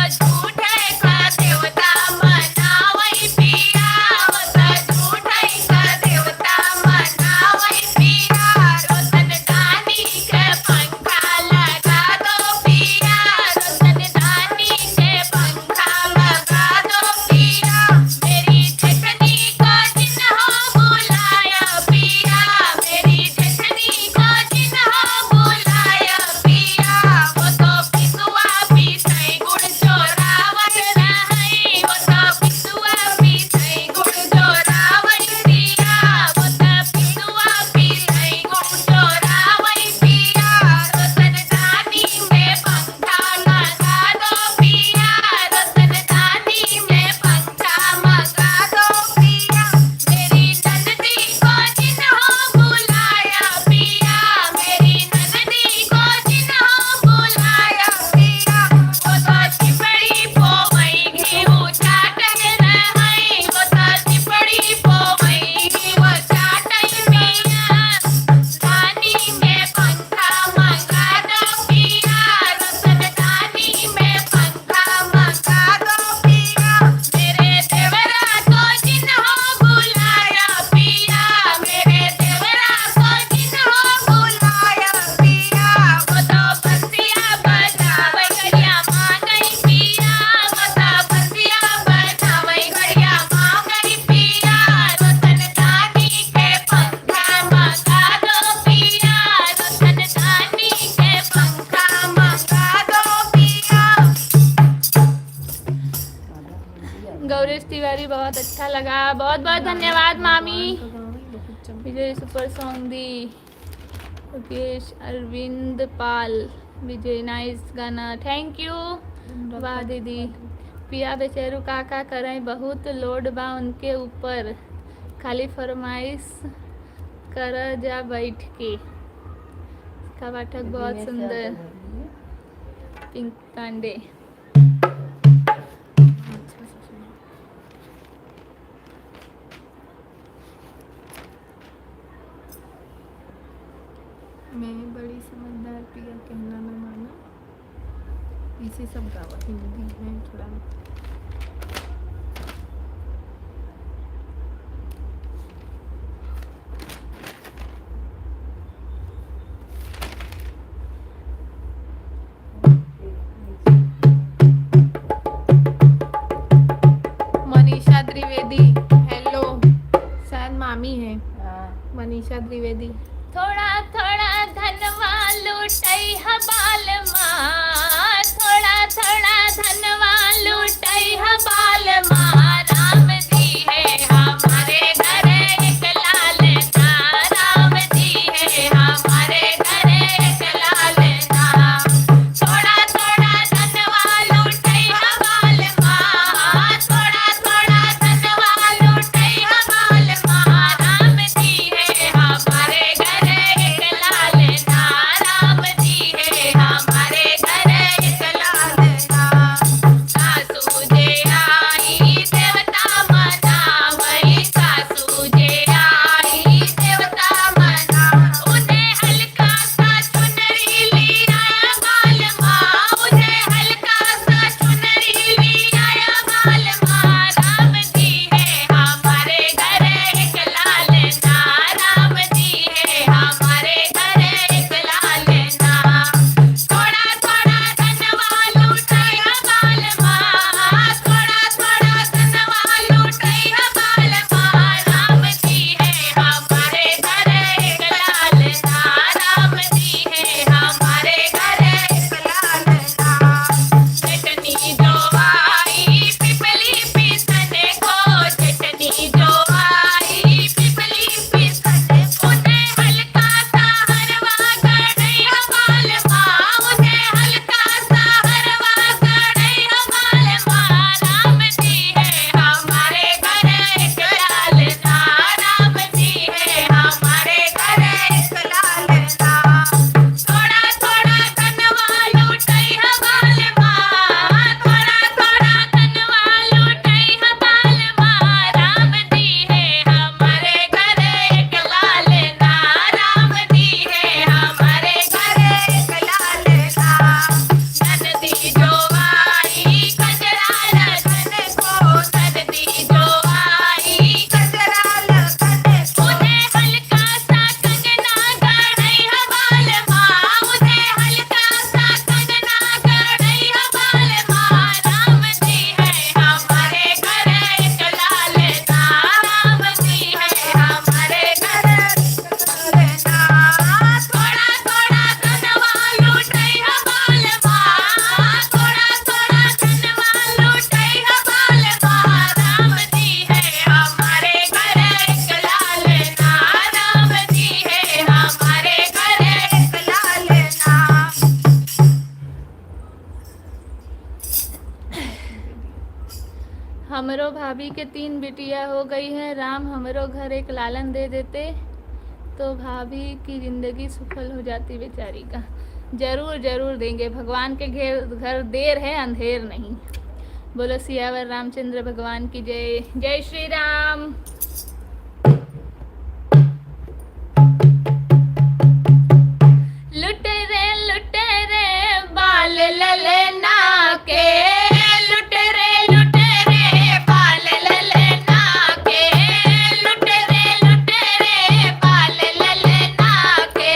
वेरी बहुत अच्छा लगा, बहुत बहुत धन्यवाद मामी। विजय सुपर सॉन्ग दी, मुकेश अरविंद पाल, विजय नाइस गाना, थैंक यू। वाह दीदी, पिया बेचारू काका करें, बहुत लोड बा उनके ऊपर, खाली फरमाइश कर जा बैठ के। इसका पाठक बहुत सुंदर, पिंक पांडे। मैं बड़ी समझदार पिया कहना न माना, इसी सब गावत हिंदी में थोड़ा। मनीषा द्विवेदी, हेलो, शायद मामी है मनीषा द्विवेदी। थोड़ा थोड़ा धनवा लूटई हबाल माँ, थोड़ा थोड़ा धनवा लूटई हबाल माँ, राम जी है हमारे घर एक लालना, राम जी है हमारे घर एक लालना। थोड़ा थोड़ा धनवा लूटई हबाल माँ, थोड़ा थोड़ा धनवा लूटई हबाल माँ, राम जी है हमारे घर एक लालना, राम जी है हमारे घर एक लालना। सासू जे आई देवता मनावई, सासू जे आई देवता मना, उन्हें हल्का सा चुनरी लिया बाल माँ, उन्हें हल्का सा चुनरी लिया बाल माँ, राम जी है हमारे घर एक लालना, राम जी है हमारे घर एक लालना। थोड़ा थोड़ा धनवा लूटई हबाल माँ, थोड़ा थोड़ा धनवा लूटई हबाल माँ, राम जी है हमारे घर एक लालना, राम जी है हमारे घर एक लालना। चटनी जो आई पिपली पीसने को, चटनी जो आई पिपली पीसने, उन्हें हल्का सा हरवा गड़ई हबाल माँ, उन्हें हल्का सा हरवा गड़ई हबाल माँ, राम जी है हमारे घर एक लालना, राम जी है हमारे घर एक लालना। थोड़ा थोड़ा धनवा लूटई हबाल माँ, थोड़ा थोड़ा धनवा लूटई हबाल माँ, राम जी है हमारे घर एक लालना, राम जी है हमारे घर एक लालना। नंदी जो आई कजरा लगन को, नंदी जो आई कजरा लगन को, उन्हें हल्का सा कंगना गड़ई हबाल माँ, उन्हें हल्का सा कंगना गड़ई हबाल माँ, राम जी है हमारे घर एक लालना, राम जी है हमारे घर एक लालना। थोड़ा थोड़ा धनवा लूटई हबाल माँ, थोड़ा थोड़ा धनवा लूटई हबाल माँ, राम जी है हमारे घर एक लालना, राम जी है हमारे घर एक लालना। हमरो भाभी के 3 बिटिया हो गई है, राम हमरो घर एक लालन दे देते तो भाभी की जिंदगी सफल हो जाती बेचारी का। जरूर जरूर देंगे, भगवान के घर देर है अंधेर नहीं। बोलो सियावर रामचंद्र भगवान की जय। जय श्री राम। लुटे रे बाल ललना के, लुटे रे बाल ललना के, लुटे रे बाल ललना के,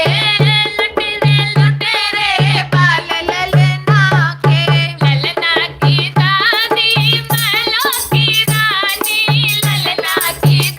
लुटे रे बाल ललना के। ललना की दादी महलों की रानी, ललना की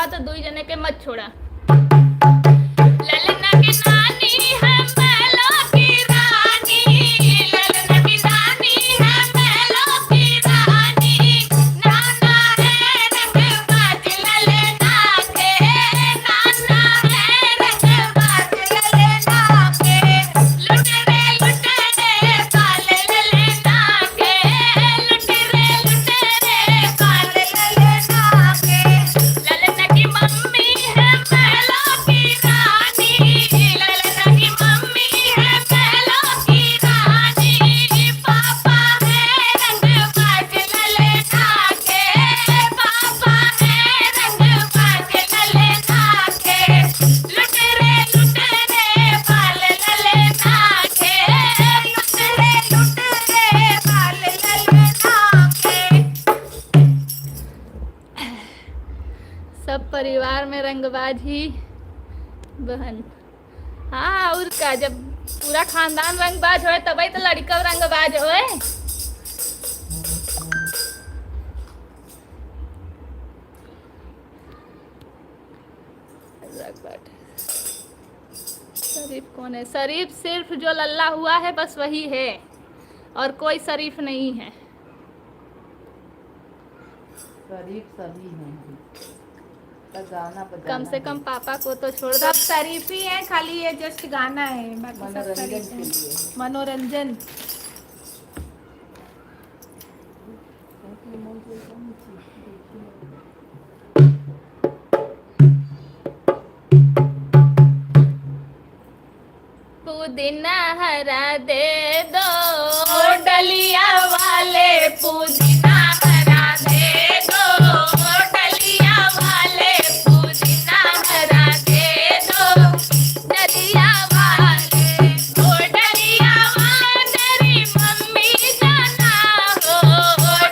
तो दुई जने के मत छोड़ा। ललना की नानी है मेलो की रानी, ललना की नानी है मेलो की रानी, नाना है रंगबाज ललना के, नाना है रंगबाज ललना के, लुट रे पाल ललना के, लुट रे पाल ललना के। ललना की मम्मी है मेलो की रानी, ललना की मम्मी है मेलो की रानी, पापा है रंगबाज ललना के, पापा है रंगबाज ललना के, लुट रे पाल ललना के, लुट रे पाल ललना के। सब परिवार में रंगबाज ही बहन। हाँ और का, जब पूरा खानदान रंगबाज होए तभी तो लड़का रंगबाज होए। शरीफ कौन है? शरीफ सिर्फ जो लल्ला हुआ है बस वही है, और कोई शरीफ नहीं है। शरीफ सभी हैं, तो गाना बजाना कम से कम पापा को तो छोड़ दो। सब शरीफ ही है, खाली ये जस्ट गाना है, बाकी सब मनोरंजन शरीफ के है। लिए। मनोरंजन। पुदीना हरा दे दो डलिया वाले, पुदीना हरा दे दो डलिया वाले, पुदीना हरा दे दो डलिया वाले, ओ डलिया वाले मेरी मम्मी जाना हो,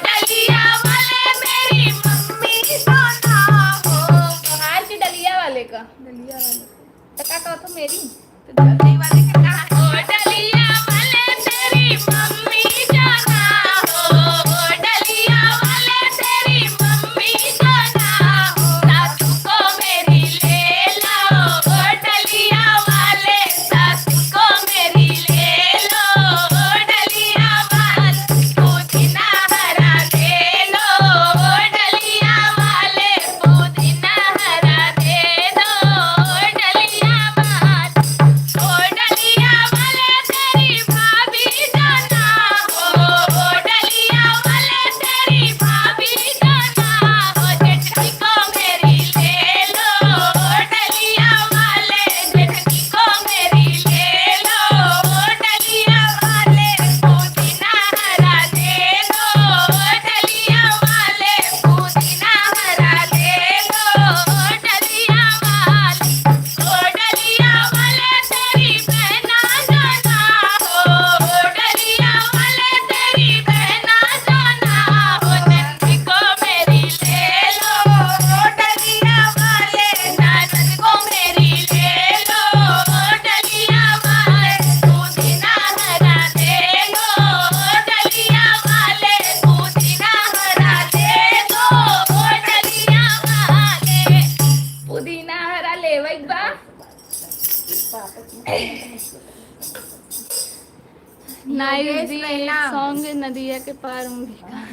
डलिया वाले मेरी मम्मी जाना हो। बाहर की डलिया वाले का, डलिया वाले तो का तो मेरी डलिया वाले का कहा? ओ डलिया वाले तेरी मम्मी जाना हो, डलिया वाले तेरी मम्मी जाना हो, सासू को मेरी ले लो, डलिया वाले सासू को मेरी ले लो, डलिया वाले पुदीना हरा दे लो, डलिया वाले पुदीना हरा दे दो डलिया वाले, ओ डलिया वाले तेरी भाभी जाना हो, डलिया वाले तेरी भाभी जाना हो, जेठनी को मेरी ले लो, डलिया वाले जेठनी को मेरी ले लो, डलिया वाले पुदीना हरा दे दो, डलिया वाले पुदीना हरा दे दो, डलिया वाले, ओ डलिया वाले तेरी बहना जाना हो, डलिया वाले तेरी बहना जाना हो, नंदी को मेरी ले लो, डलिया वाले ननद को मेरी ले लो, डलिया वाले पुदीना हरा दे दो, डलिया वाले पुदीना हरा दे दो, डलिया वाले पुदीना हरा लेवई बा। नाइस दी सॉन्ग नदिया के पार मुड़ी का।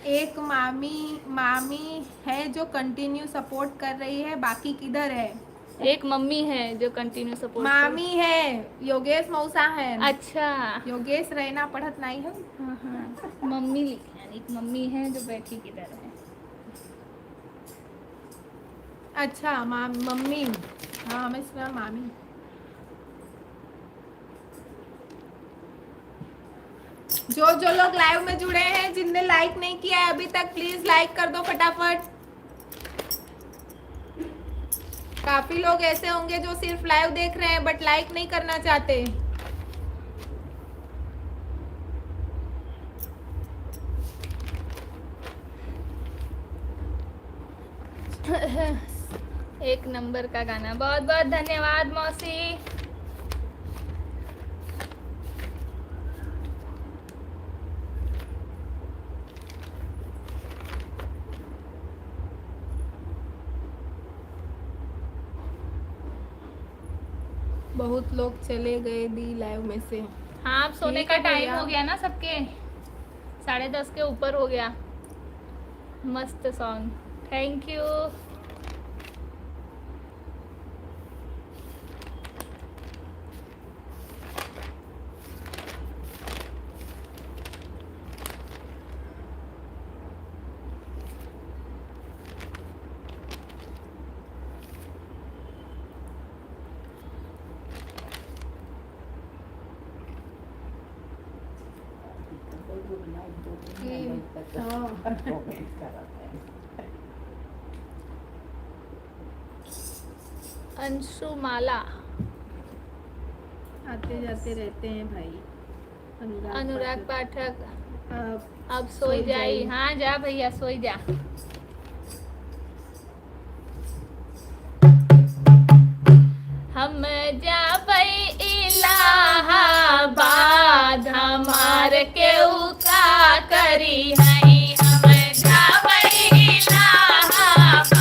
एक मामी है जो कंटिन्यू सपोर्ट कर रही है, बाकी किधर है? एक मम्मी है जो कंटिन्यू सपोर्ट मामी है, योगेश मौसा है। अच्छा योगेश रहना पढ़त नहीं है। हाँ हाँ मम्मी लिखी है, एक मम्मी है जो बैठी किधर है। अच्छा मम्मी, हाँ हमें सुना मामी। जो लोग लाइव में जुड़े हैं, जिनने लाइक नहीं किया है अभी तक, प्लीज लाइक कर दो फटाफट। काफी लोग ऐसे होंगे जो सिर्फ लाइव देख रहे हैं बट लाइक नहीं करना चाहते। एक नंबर का गाना, बहुत बहुत धन्यवाद मौसी। बहुत लोग चले गए दी लाइव में से। हाँ अब सोने ठीक का है टाइम भैया। हो गया ना सबके, 10:30 के ऊपर हो गया। मस्त सॉन्ग, थैंक यू। अंशुमाला, आते जाते रहते हैं भाई। अनुराग पाठक, अब अब सोई जाई। हाँ जा भैया सोई जा। हम जाबई इलाहाबाद, हमार केहू का करी हई। हम जाबई इलाहाबाद,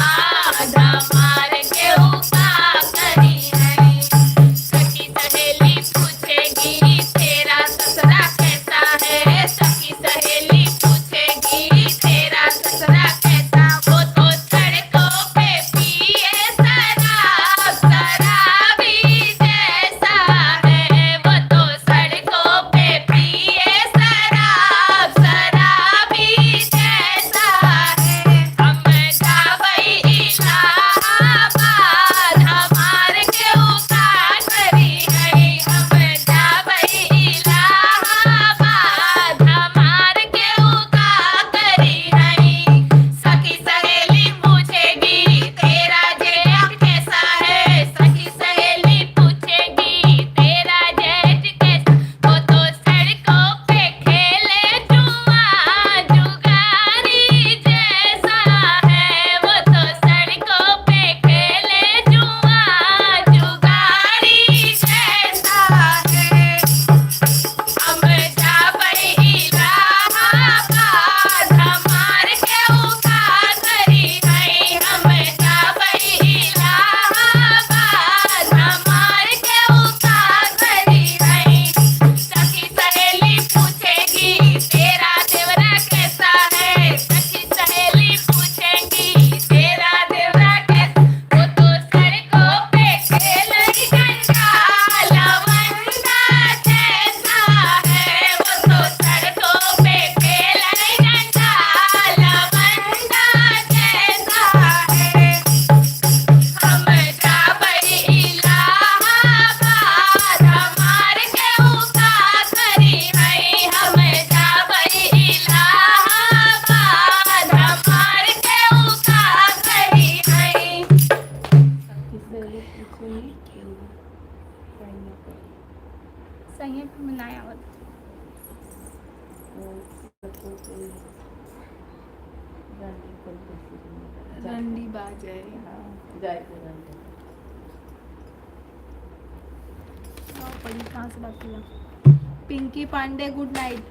हमार केहू का करी हई। सखी सहेली पूछेगी तेरा ससुरा कैसा है। सखी सहेली पूछेगी तेरा ससुरा कैसा। वो तो सड़कों पे पिए शराब, शराबी जैसा है। वो तो सड़कों पे पिए शराब, शराबी जैसा है। हम जाबई इलाहाबाद, हमार केहू का करी हई। हम जाबई इलाहाबाद, हमार केहू का करी हई। सखी सहेली पूछेगी तेरा जेठ कैसा है। सखी सहेली पूछेगी तेरा जेठ कैसा। वो तो सड़कों पे खेले जुआ, जुगारी जैसा है। वो तो सड़कों पे खेले जुआ, जुगारी जैसा है। हम जाबई इलाहाबाद, हमार केहू का करी हई। हम जाबई इलाहाबाद, हमार केहू का करी हई। सखी सहेली पूछेगी तेरा देवरा कैसा है। सखी सहेली पूछेगी तेरा देवरा कैसा। वो तो सड़कों पे खेलई डंडा, लवंडा जैसा है। वो तो सड़कों पे खेलई डंडा, लवंडा जैसा है। हम जाबई इलाहाबाद, हमार केहू का करी हई। हम जाबई इलाहाबाद, हमार केहू का करी हई। सही में ना आवत। रंडी बाजाए। पड़ी कहाँ से बात किया। Pinky Pandey good night.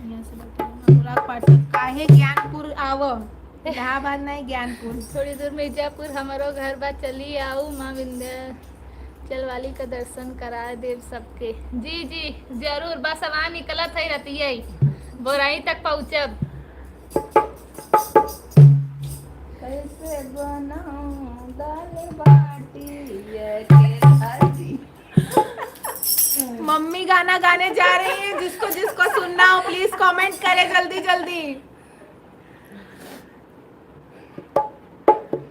यहाँ से बात किया। अनुराग पाठक काहे ज्ञानपुर आव। इलाहाबाद नहीं ज्ञानपुर। थोड़ी दूर मिर्जापुर हमारो घर बा, चली आऊ। माँ विंध्याचल वाली का दर्शन करा देव सबके। जी जी जरूर, बस वहाँ निकलत है रतिया बोराई तक पहुँचब। कैसे बनाऊं दाल बाटी के। मम्मी गाना गाने जा रही है। जिसको जिसको सुनना हो प्लीज कमेंट करे जल्दी जल्दी।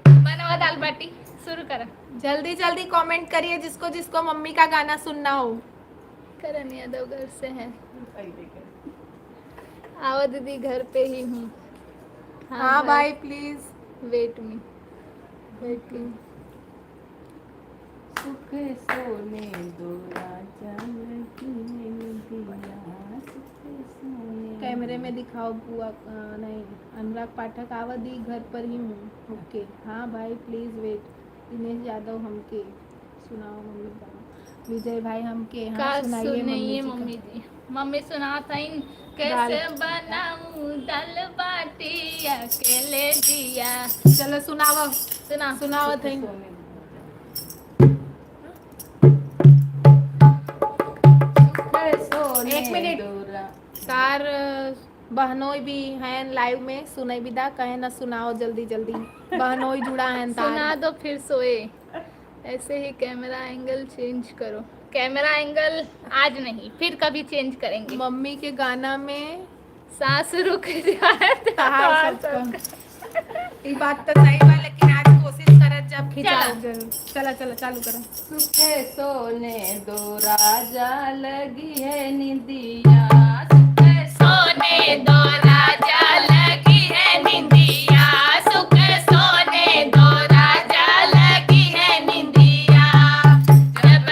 बनवा दाल बाटी शुरू करा। जल्दी जल्दी कमेंट करिए जिसको जिसको मम्मी का गाना सुनना हो। करण यादव घर से है। आओ दीदी घर पे ही हूँ। हाँ भाई प्लीज। Wait me, waiting. सुख सोने दोरा चल की दिया। कैमरे में दिखाओ बुआ। नहीं अनुराग पाठक आवदी घर पर ही हूँ। ओके हाँ भाई प्लीज वेट। दिनेश यादव हमके सुनाओ मम्मी गाना। विजय भाई हमके का हाँ सुनाइए सुनाइए मम्मी मम्मी जी जी। मम्मी सुना था कैसे बनाऊं दाल बाटी अकेले दिया। का। चलो सुनाओ सुना सुनाओ थैंक। मिनट दोरा तार बहनोई भी हैं लाइव में, सुनई विदा कहे ना सुनाओ जल्दी जल्दी, बहनोई जुड़ा है सुना तार। दो फिर सोए। ऐसे ही कैमरा एंगल चेंज करो। कैमरा एंगल आज नहीं, फिर कभी चेंज करेंगे। मम्मी के गाना में सांस रुक जाए तो तार सबका। सबका। ये बात तो सही बा, लेकिन आज कोशिश करत जब खिंचाओ चला। जरूर। चला चला चालू करो। सुखे सोने दो राजा लगी है निंदिया, सुखे सोने दो राजा लगी है निंदिया, सुख सोने दो राजा लगी है निंदिया। जब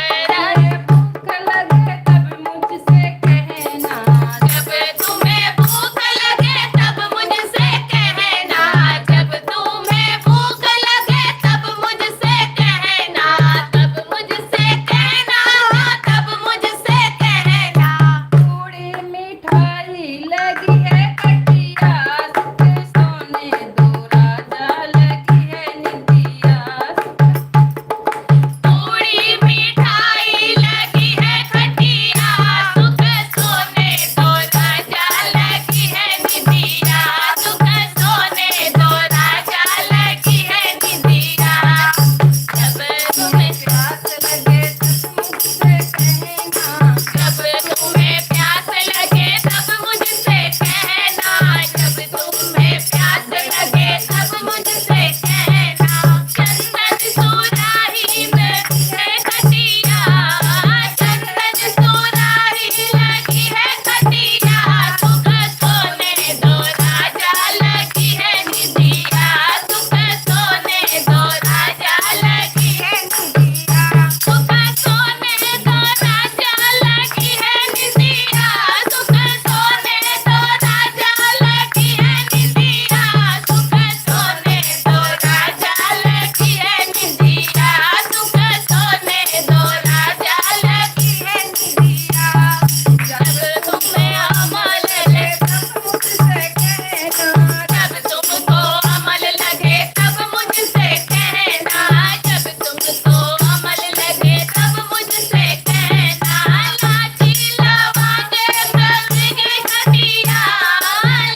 भूख लगे तब मुझसे कहना, जब तुम्हें भूख लगे तब मुझसे कहना, जब तुम्हें भूख लगे तब मुझसे कहना, तब मुझसे कहना, तब मुझसे कहना। पूरी मिठाई लगी है कटिया, सुखे सोने दो राजा लगी है निंदिया। पूरी मिठाई लगी है खटिया, सुख सोने दो राजा लगी है निंदिया, सुख सोने दो राजा लगी है निंदिया। जब तुम्हें प्यास लगे तब मुझसे कहना, जब तुम्हें प्यास लगे तब मुझसे कहना, जब तुम्हें प्यास लगे तब मुझसे कहना। चंदन सुराही में है खटिया, चंदन सुराही लगी है खटिया, सुख सोने दो राजा लगी है निंदिया, सुख सोने दो राजा लगी है निंदिया, सुख सोने दो राजा लगी है निंदिया, सुख सोने दो राजा लगी है निंदिया, सुख सोने दो राजा लगी है निंदिया, सुख सोने दो राजा लगी है निंदिया। जब तुम्हें अमल ले तब मुझसे कहना, जब तुमको अमल लगे तब मुझसे कहना, जब तुमको अमल लगे तब मुझसे कहना। लाची लवांगे लगी खटिया,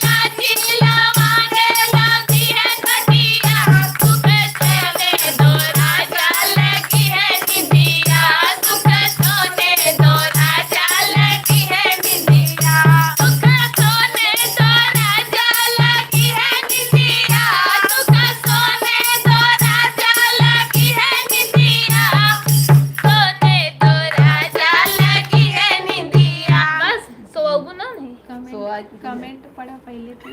लाची लवांगे लगी है खटिया, सुख सोने दो राजा लगी है निंदिया, सुख सोने दो राजा लगी है निंदिया, सुख सोने दो राजा लगी है निंदिया, सुख सोने दो राजा लगी है निंदिया, सोने दो राजा लगी है निंदिया। बस सोओ ना नहीं। सो आज कमेंट पढ़ा पहले तो।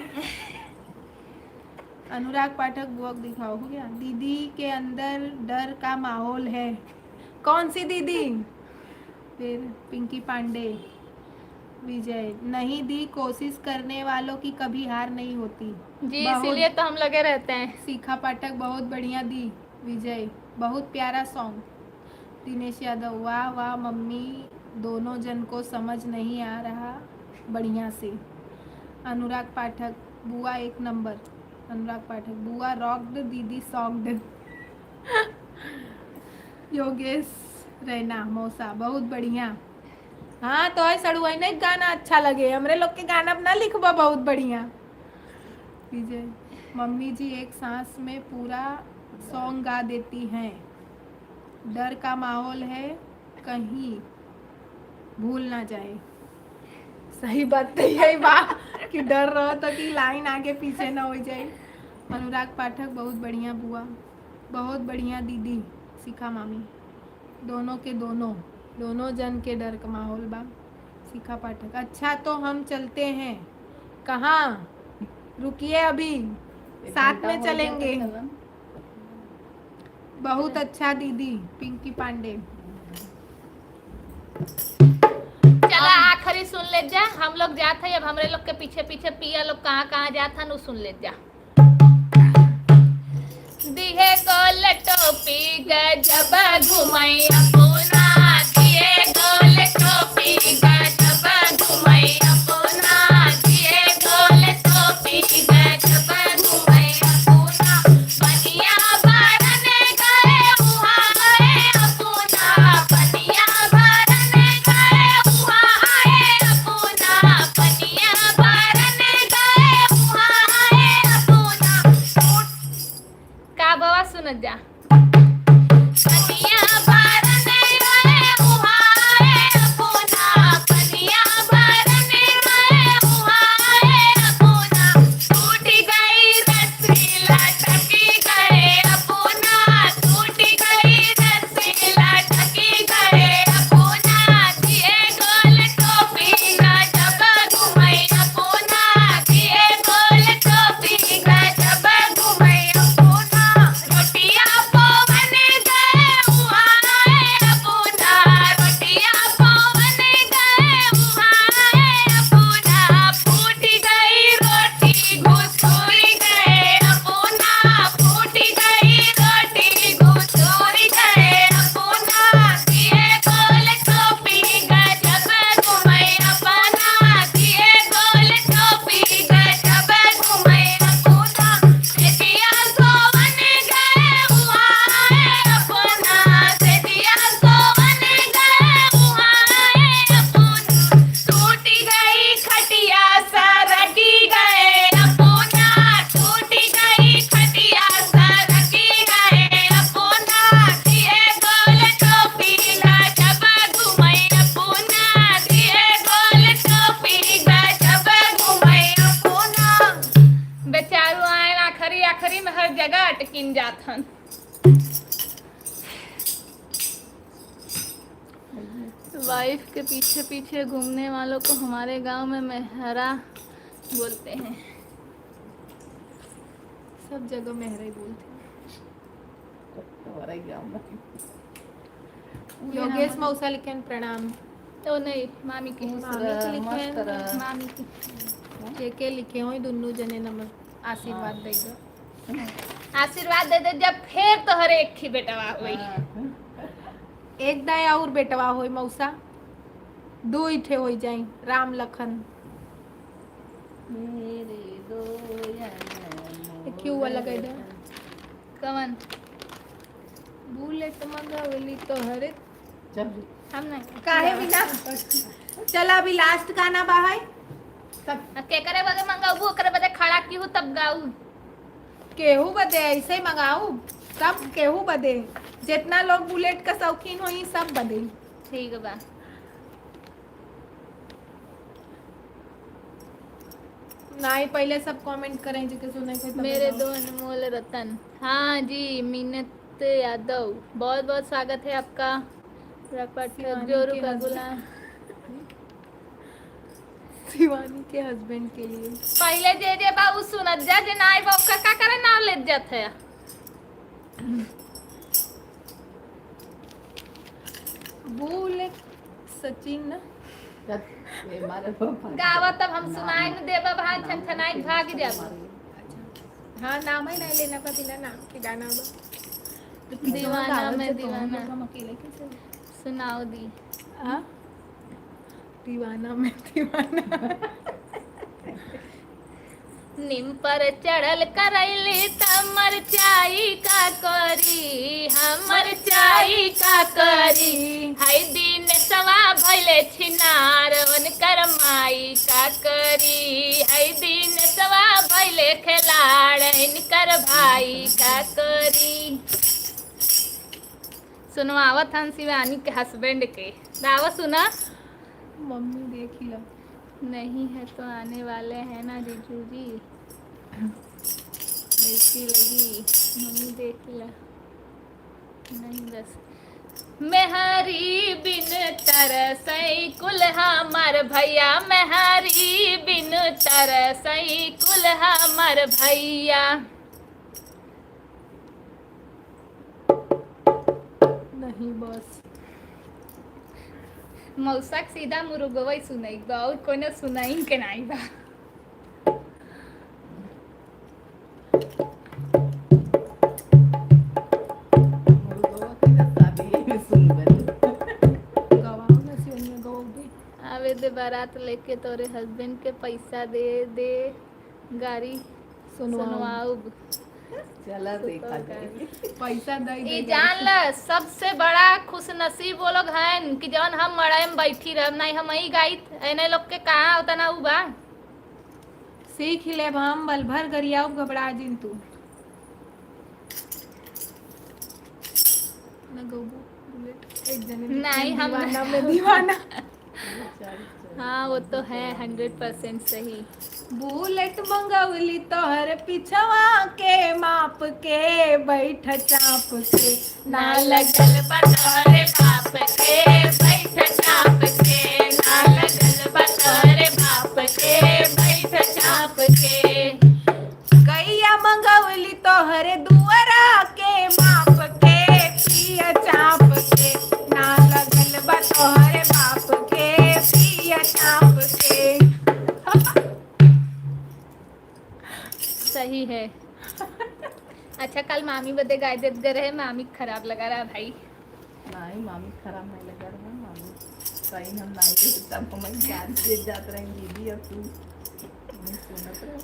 अनुराग पाठक ब्लॉग दिखाओ, हो गया। दीदी के अंदर डर का माहौल है। कौन सी दीदी? फिर पिंकी पांडे, विजय, नहीं दी, कोशिश करने वालों की कभी हार नहीं होती। जी बहुत- इसीलिए तो हम लगे रहते हैं। सीखा पाठक बहुत बढ़िया दी। विजय, बहुत प्यारा सॉन्ग। दिनेश यादव, वाह वाह मम्मी, दोनों जन को समझ नहीं आ रहा बढ़िया से। अनुराग पाठक, बुआ एक नंबर। अनुराग पाठक, बुआ रॉक्ड, दीदी सॉन्ग्ड। योगेश रैना, मौसा, बहुत बढ़िया। हाँ तो है सड़ुआ नहीं गाना अच्छा लगे, हमरे लोग के गाना अपना लिखबा बहुत बढ़िया। विजय, मम्मी जी एक सांस में पूरा सॉन्ग गा देती हैं। डर का माहौल है, कहीं भूल ना जाए। सही बात तो यही बा कि डर रहो तो कि लाइन आगे पीछे ना हो जाए। अनुराग पाठक, बहुत बढ़िया बुआ, बहुत बढ़िया दीदी। शिखा मामी, दोनों के दोनों जन के डर का माहौल बा। शिखा पाठक, अच्छा तो हम चलते हैं। कहाँ? रुकिए अभी, साथ में चलेंगे। बहुत अच्छा दीदी। पिंकी पांडे, चला आखिरी सुन ले जा। हम लोग जाते हैं अब, हमरे लोग के पीछे पीछे पिया लोग कहाँ कहाँ जाता नु सुन ले जा। दिहे गोल टोपी गजब घुमई अपना, दिहे गोल टोपी गजब घुमई अपना, दिहे गोल टोपी गजब घुमई अपना। बनिया भरने गए उहाँ आए अपना, बनिया भरने गए उहाँ आए अपना। मत जा। पनिया भरने गए उहाए अपुना, पनिया भरने गए उहाए अपुना, टूट गई रस्सी लटकी गए अपुना, टूट गई रस्सी लटकी गए अपुना, दिए गोल टोपी गजब घुमई अपुना, दिए गोल टोपी गजब घुमई अपुना, रोटिया पवन गए उहाए अपुना, रोटिया पवन गए उहाए अपुना, फूट गई रोटी घुसुरी गए अपुना, फूट गई रोटी घुसुरी गए अपुना, दिए गोल टोपी गजब घुमई अपना, दिए गोल टोपी गजब घुमई अपुना, सेतिया सोवन गए उहाए अपुना, सेतिया सोवन गए उहाए अपुना, टूट गई खटिया सरकी गए अपुना, टूट गई खटिया सरकी गए अपुना, दिए गोल टोपी गजब घुमई अपुना, दिए गोल टोपी गजब घुमई अपुना। बेचारू आए आखिरी आखिरी में हर जगह अटकिन जात हन। वाइफ के पीछे पीछे घूमने वालों को हमारे गांव में मेहरा बोलते हैं। सब जगह मेहरा ही बोलते हमारा गाँव में हैं। योगेश मौसा लिखे प्रणाम। तो नहीं मामी की मामी के लिखे मस्त रह। मामी की के लिखे हो दुनू जने नमन आशीर्वाद दे दो। आशीर्वाद दे दे जब फिर तो हर एक ही बेटवा हुई। एक दाया और बेटवा होई मौसा, दो इठे होई जाई राम लखन। मेरे दो ये क्यों वाला गई दे कवन बुलेट मंगावली तो हरे चल हम नहीं काहे बिना। चला अभी लास्ट गाना बाहाई के करे बगे मंगाऊ करे बदे खड़ा की हूँ तब गाऊ। केहू बदे ऐसे ही मंगाऊ, सब केहू बदे, जितना लोग बुलेट का शौकीन होई सब बदे। ठीक बा। नहीं पहले सब कमेंट करें जिके सुने के मेरे दो अनमोल रतन। हाँ जी मिन्नत यादव बहुत बहुत स्वागत है आपका। शिवानी जोरू के का husband। गुलाम। शिवानी के हस्बैंड के लिए पहले जे बाबू सुनत जा जे नाई बाप का करे नाम ले जात है। बुलेट सचिन ना ये मारे पापा गावा तब हम सुनाई न देबा भाई छनछनाई भाग जाबा। हाँ नाम ही नहीं लेना पा बिना नाम के गाना बा। दीवाना मैं दीवाना हम अकेले कैसे सुनाओ दी। हाँ दीवाना मैं दीवाना। निम पर चढ़ल करैली तमर चाई का करी हमर चाई का करी हाय दिन सवा भइले छिनार उनकर माई का करी हाय दिन सवा भइले खिलाड़ इनकर भाई का करी। सुनवावत हन शिवानी के हस्बैंड के दावा सुना। मम्मी देख लो नहीं है तो आने वाले हैं ना जीजू जी। कैसी लगी मम्मी देख ला। नहीं बस मेहरी बिन तरसई कुल हमर भैया मेहरी बिन तरसई कुल हमर भैया। नहीं बस मौसक सीधा मुरुगवई सुनाई बा और कोने सुनाई के नहीं बा। गवाओ ना सिवनिया गवाओ दे। आवे दे बारात लेके तोरे हस्बैंड के पैसा दे दे गाड़ी सुनवाऊ। चला देखा जाए पैसा दे ई जान ल सबसे बड़ा खुश नसीब वो लोग हैं कि जौन हम मड़ाई में बैठी रह नहीं हम ही गाई एने लोग के कहाँ होता ना उ बा। सीख ले हम बल भर गरियाऊ घबरा जिन तू। गोबू बुलेट एक जने नहीं, हम दीवाना में दीवाना। हाँ वो तो है 100% सही। बुलेट मंगवली तोहर पिछवा के माप के बैठ चाप के ना लगल बतौरे बाप के बैठ चाप के, ना लगल बतौरे बाप के बैठ चाप के। गैया मंगवली तोहरे दुआरा के माप के पिया चाप के ना लगल बा तोहरे बाप के पिया चाप के। सही है। अच्छा कल मामी बदे गाय देत गए रहे, मामी खराब लगा रहा भाई। नहीं मामी खराब नहीं लगा रहा मामी सही हम नहीं थे तब हम ज्ञान से जात रहे दीदी और तू नहीं सुनत रहे।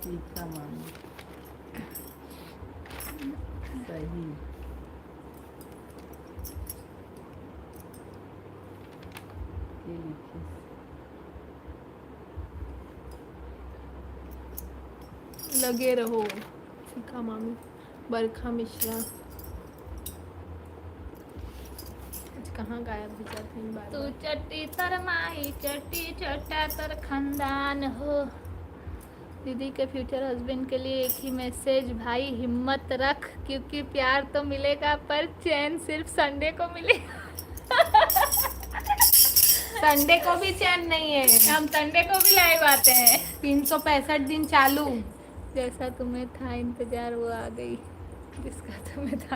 ठीक था मामी सही। ये लिखी लगे रहो सीखा मामी बरखा मिश्रा। आज कहाँ गायब हो जाते हैं बार तू बार। चट्टी तर माई चट्टी चट्टा तर खानदान हो। दीदी के फ्यूचर हस्बैंड के लिए एक ही मैसेज, भाई हिम्मत रख क्योंकि प्यार तो मिलेगा पर चैन सिर्फ संडे को मिलेगा। संडे को भी चैन नहीं है। हम संडे को भी लाइव आते हैं। 365 दिन चालू। जैसा तुम्हें था इंतजार वो आ गई, जिसका तुम्हें था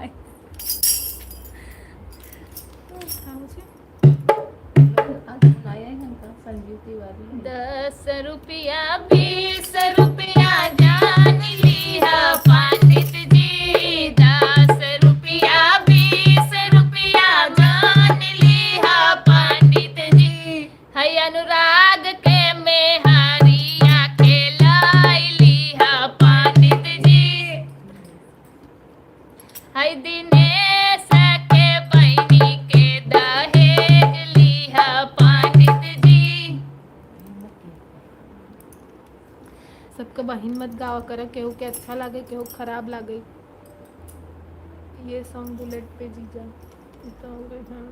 आज सुनाया ही हमका संजीव तिवारी 10 रुपया 20 रुपया जान लिया पंडित जी। 10 रुपया 20 रुपया जान लिया पंडित जी। है अनुराग के मेहरिया खेलाई लिया पंडित जी। है दिनेश के बहनी के दहेज लिया पंडित जी। सबके बहिन मत गावा कर, केहू के अच्छा लागे केहू खराब लागे। ये सॉन्ग बुलेट पे जीजा तो हो गए। हाँ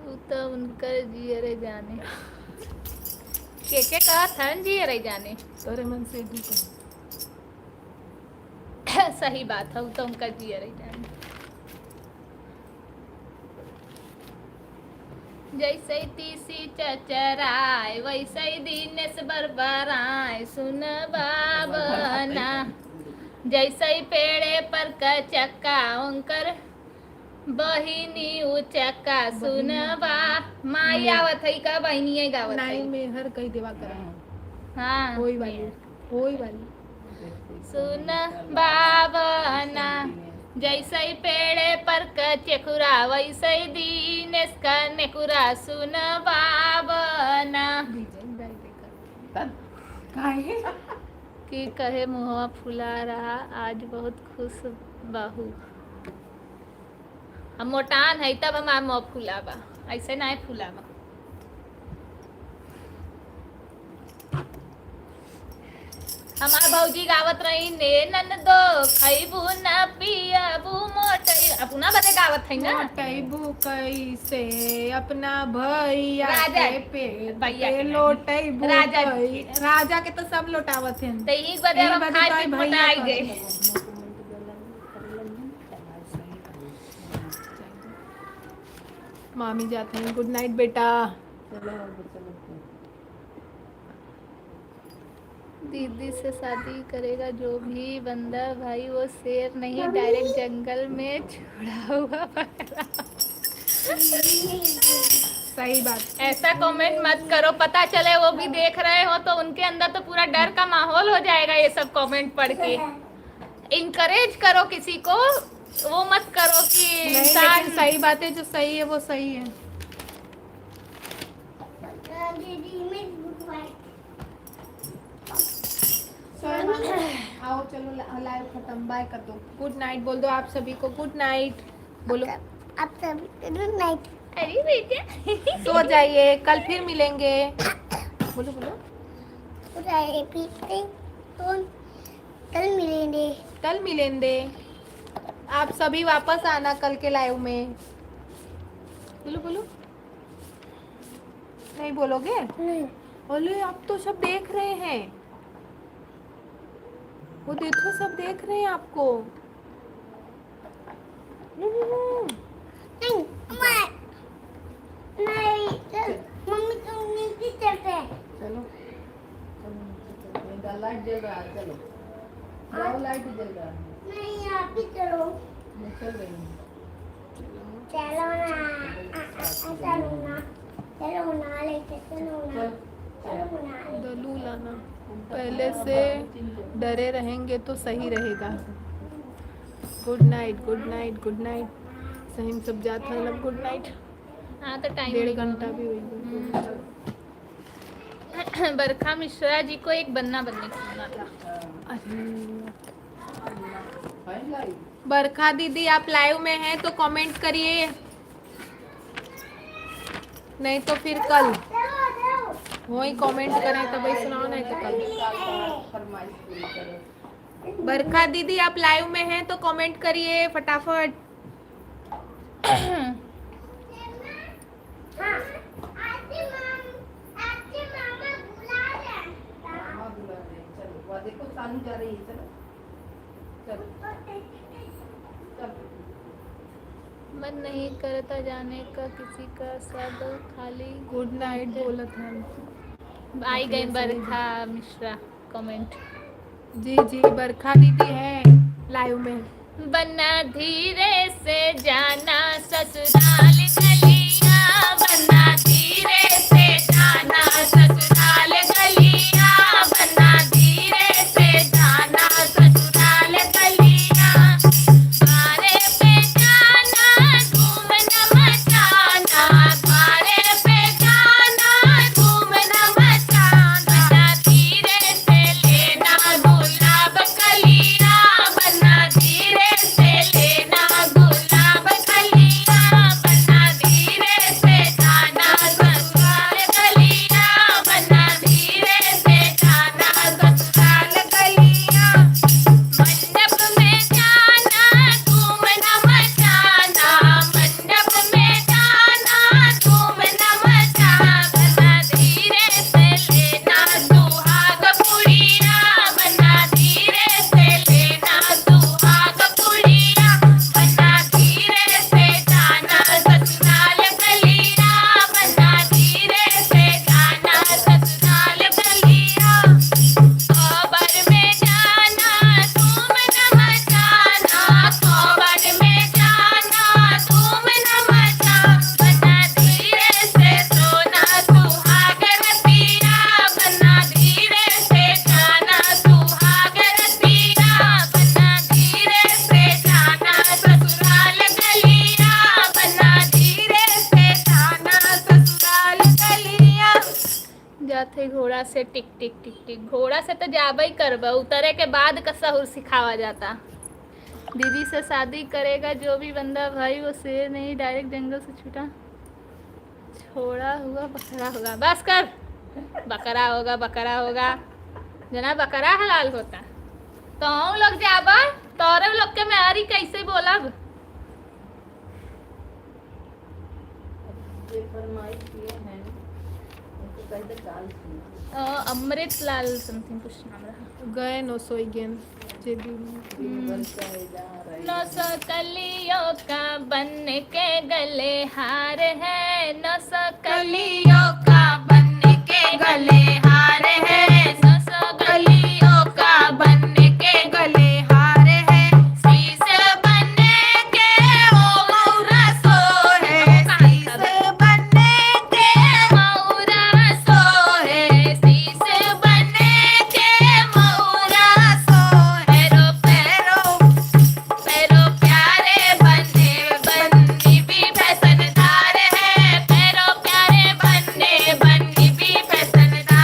उ तो उनकर जियरे जाने के कहा था जियरे जाने। तोरे मन से दू कर। सही बात है, उ तो उनका जियरे जाने। जैसे तीसी चचराय वैसे ही दिनेश बरबराय सुन बाबना। जैसे ही पेड़े पर का चक्का उनकर बहिनी उचक्का सुन बा। माई आवत है का बहिनी गावत नहीं है। में हर कही देवा करा हाँ होई वाली होई वाली। सुन बाबना। जैसे ही पेड़े पर का चेकुरा वैसे ही दिनेश का नेकुरा सुन बाबना। काहे कि कहे मुहवा फुला रहा आज बहुत खुश बाहू। हम मोटान है तब हमार मुँह फुलावा, ऐसे ना फुलावा। हमार भौजी गावत रही ने ननदो खैबू न पियबू मोटई। अपना बदे गावत है ना। मोटैबू कैसे अपना भैया राजा के पेट भैया पे के नहीं। लोटैबू राजा कैसे। राजा के तो सब लोटावत हैं। तो यही बदे यही हम बदे खाए तो पी भैया मोटाई का। गए। मामी जाते हैं। गुड नाइट बेटा। चलो चलो दीदी से शादी करेगा जो भी बंदा भाई वो शेर नहीं डायरेक्ट जंगल में छोड़ा हुआ पकड़ा। सही बात। ऐसा कमेंट मत करो, पता चले वो भी देख रहे हो तो उनके अंदर तो पूरा डर का माहौल हो जाएगा। ये सब कमेंट पढ़ के इनकरेज करो किसी को, वो मत करो कि नहीं इंसान लेकिन सही बात है, जो सही है वो सही है। दीदी में बुक वाई आओ चलो लाइव खत्म। बाय कर दो। गुड नाइट बोल दो आप सभी को। गुड नाइट बोलो। अब सभी गुड नाइट। अरे बेटा सो जाइए, कल फिर मिलेंगे। बोलो बोलो। पूरा एपिसोड तो कल मिलेंगे। कल मिलेंगे। आप सभी वापस आना कल के लाइव में। बोलो बोलो। नहीं बोलोगे? नहीं। बोले आप तो सब देख रहे हैं, वो देखो सब देख रहे हैं आपको। नहीं, नहीं, मम्मी तुम नीचे चलते हैं। चलो चलो नीचे चलते हैं। लाइट जल रहा है, चलो जाओ, लाइट जल रहा है। नहीं, आप ही चलो। मैं चल रही हूँ। चलो ना, चलो ना, लेके चलो ना, चलो ना। दलू लाना, पहले से डरे रहेंगे तो सही रहेगा। Good night, good night, good night. सही सब जाता है ना, गुड नाइट। हाँ तो 1.5 घंटा भी हुई। बरखा मिश्रा जी को एक बनने को सुना था। बरखा दीदी आप लाइव में हैं तो कमेंट करिए, नहीं तो फिर कल वही कमेंट करें तो भाई सुनाओ, नहीं तो कल। बरखा दीदी आप लाइव में हैं तो कमेंट करिए फटाफट। देखो सानू जा रही है, चलो चलो चलो। मन नहीं करता जाने का किसी का, सब खाली। गुड नाइट बोला था। आई गई बरखा मिश्रा कमेंट। जी जी बरखा दीदी है लाइव में। बनना धीरे से जाना ससुराल गलिया, बनना धीरे से जाना ससुराल गलिया, बनना धीरे से जाना ससुराल गलिया। द्वारे पे जाना धूम न मचाना, द्वारे पे जाना धूम न मचाना। बनना धीरे से लेना गुलाब कलिया, बनना धीरे से लेना गुलाब कलिया, बनना धीरे से जाना ससुराल गलिया, बनना धीरे से जाना ससुराल गलिया। मंडप में जाना धूम न मचाना, मंडप में जाना धूम न मचाना। बनना धीरे से लेना सुहाग पुड़िया, बनना धीरे से लेना सुहाग पुड़िया, बनना धीरे से जाना ससुराल गलिया, बनना धीरे से जाना ससुराल गलिया। खबर में जाना धूम न मचाना, खबर में जाना धूम न मचा। बनना धीरे से सोना सुहाग रतिया, बनना धीरे से जाना सुहाग रतिया, बनना धीरे से जाना ससुराल गलिया, बनना धीरे से जाना ससुराल गलिया। जाते घोड़ा से टिक टिक टिक टिक, घोड़ा से तो जाबई करबा, उतरे के बाद का सहूर सिखावा जाता। दीदी से शादी करेगा जो भी बंदा भाई, वो शेर नहीं डायरेक्ट जंगल से छूटा छोड़ा हुआ बकरा होगा। बस कर, बकरा होगा बकरा होगा जना, बकरा हलाल होता। तो हम लोग जाबा तोरे लोग के मेहरी कैसे बोलब? ये फरमाइश किए हैं उनको कह दे काल सुना। अमृत लाल समथिंग कुछ नाम रहा। गए नो सोई गेन जे भी नौ सौ कलियों का बन के गले हार है, 900 कलियों का बन के गले हार है, 900 कलियों का बन के गले हार है। शीश बनने के वो मौरा सो है, शीश बनने के मौरा सो है, शीश बनने के मौरा सो है। रो पैरो प्यारे बनने बन्नी भी फैशनदार है, पैरो प्यारे बनने बन्नी भी फैशनदार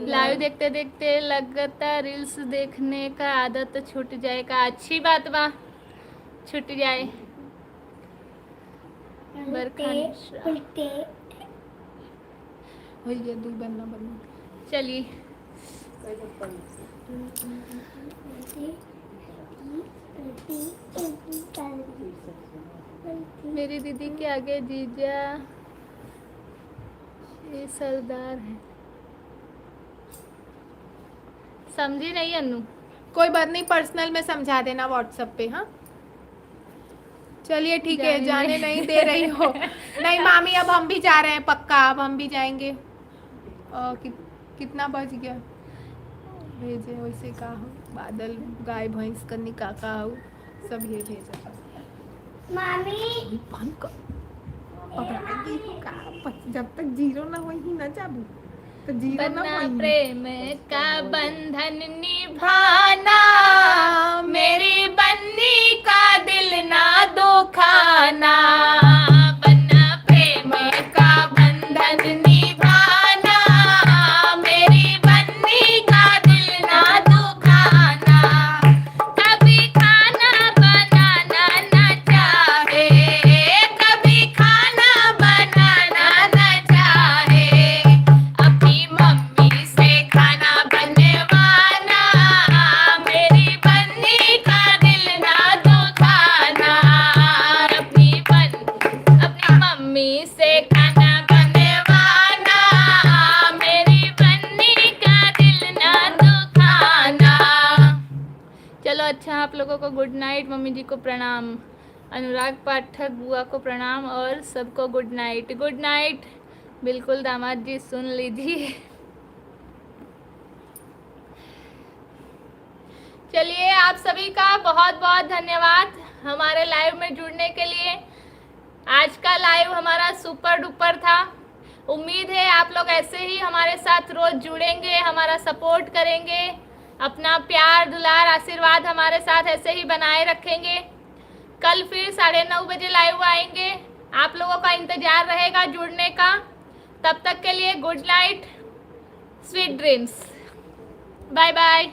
लाइव देखते देखते लगता रील्स देखने का आदत छूट जाएगा। अच्छी बात बा, छूट जाए। बरखा मिश्रा। उल्टे वही जल्दी बनना बनना। चलिए मेरी दीदी के आगे जीजा ये सरदार है। समझी नहीं अनु? कोई बात नहीं, पर्सनल में समझा देना व्हाट्सएप पे। हाँ चलिए ठीक है, जाने नहीं दे रही हो। नहीं मामी, अब हम भी जा रहे हैं पक्का, अब हम भी जाएंगे। कितना बज गया? भेजे वैसे का हो, बादल गाय भैंस कन्नी काका हो, सब ये भेजा। मामी बंद कर, पकड़ाएगी का, जब तक जीरो ना हो ही ना जाबू तो जीरो ना बना हो। प्रेम का बंधन निभाना, मेरी बन्नी का दिल ना दुखाना। बना प्रेम का बंधन निभाना, मेरी बन्नी का दिल ना दुखाना। कभी खाना बनाना न चाहे, कभी खाना बनाना न चाहे, अपनी मम्मी से खाना बनवाना, मेरी बन्नी का दिल ना दुखाना। अपनी मम्मी से खाना बनवाना, मेरी बन्नी का दिल ना दुखाना। चलो अच्छा, आप लोगों को गुड नाइट। मम्मी जी को प्रणाम, अनुराग पाठक बुआ को प्रणाम और सबको गुड नाइट। Good night. बिल्कुल दामाद जी सुन लीजिए। चलिए, आप सभी का बहुत बहुत धन्यवाद हमारे लाइव में जुड़ने के लिए। आज का लाइव हमारा सुपर डुपर था। उम्मीद है आप लोग ऐसे ही हमारे साथ रोज जुड़ेंगे, हमारा सपोर्ट करेंगे, अपना प्यार दुलार आशीर्वाद हमारे साथ ऐसे ही बनाए रखेंगे। कल फिर 9:30 बजे लाइव आएंगे, आप लोगों का इंतजार रहेगा जुड़ने का। तब तक के लिए good night, sweet dreams, bye bye.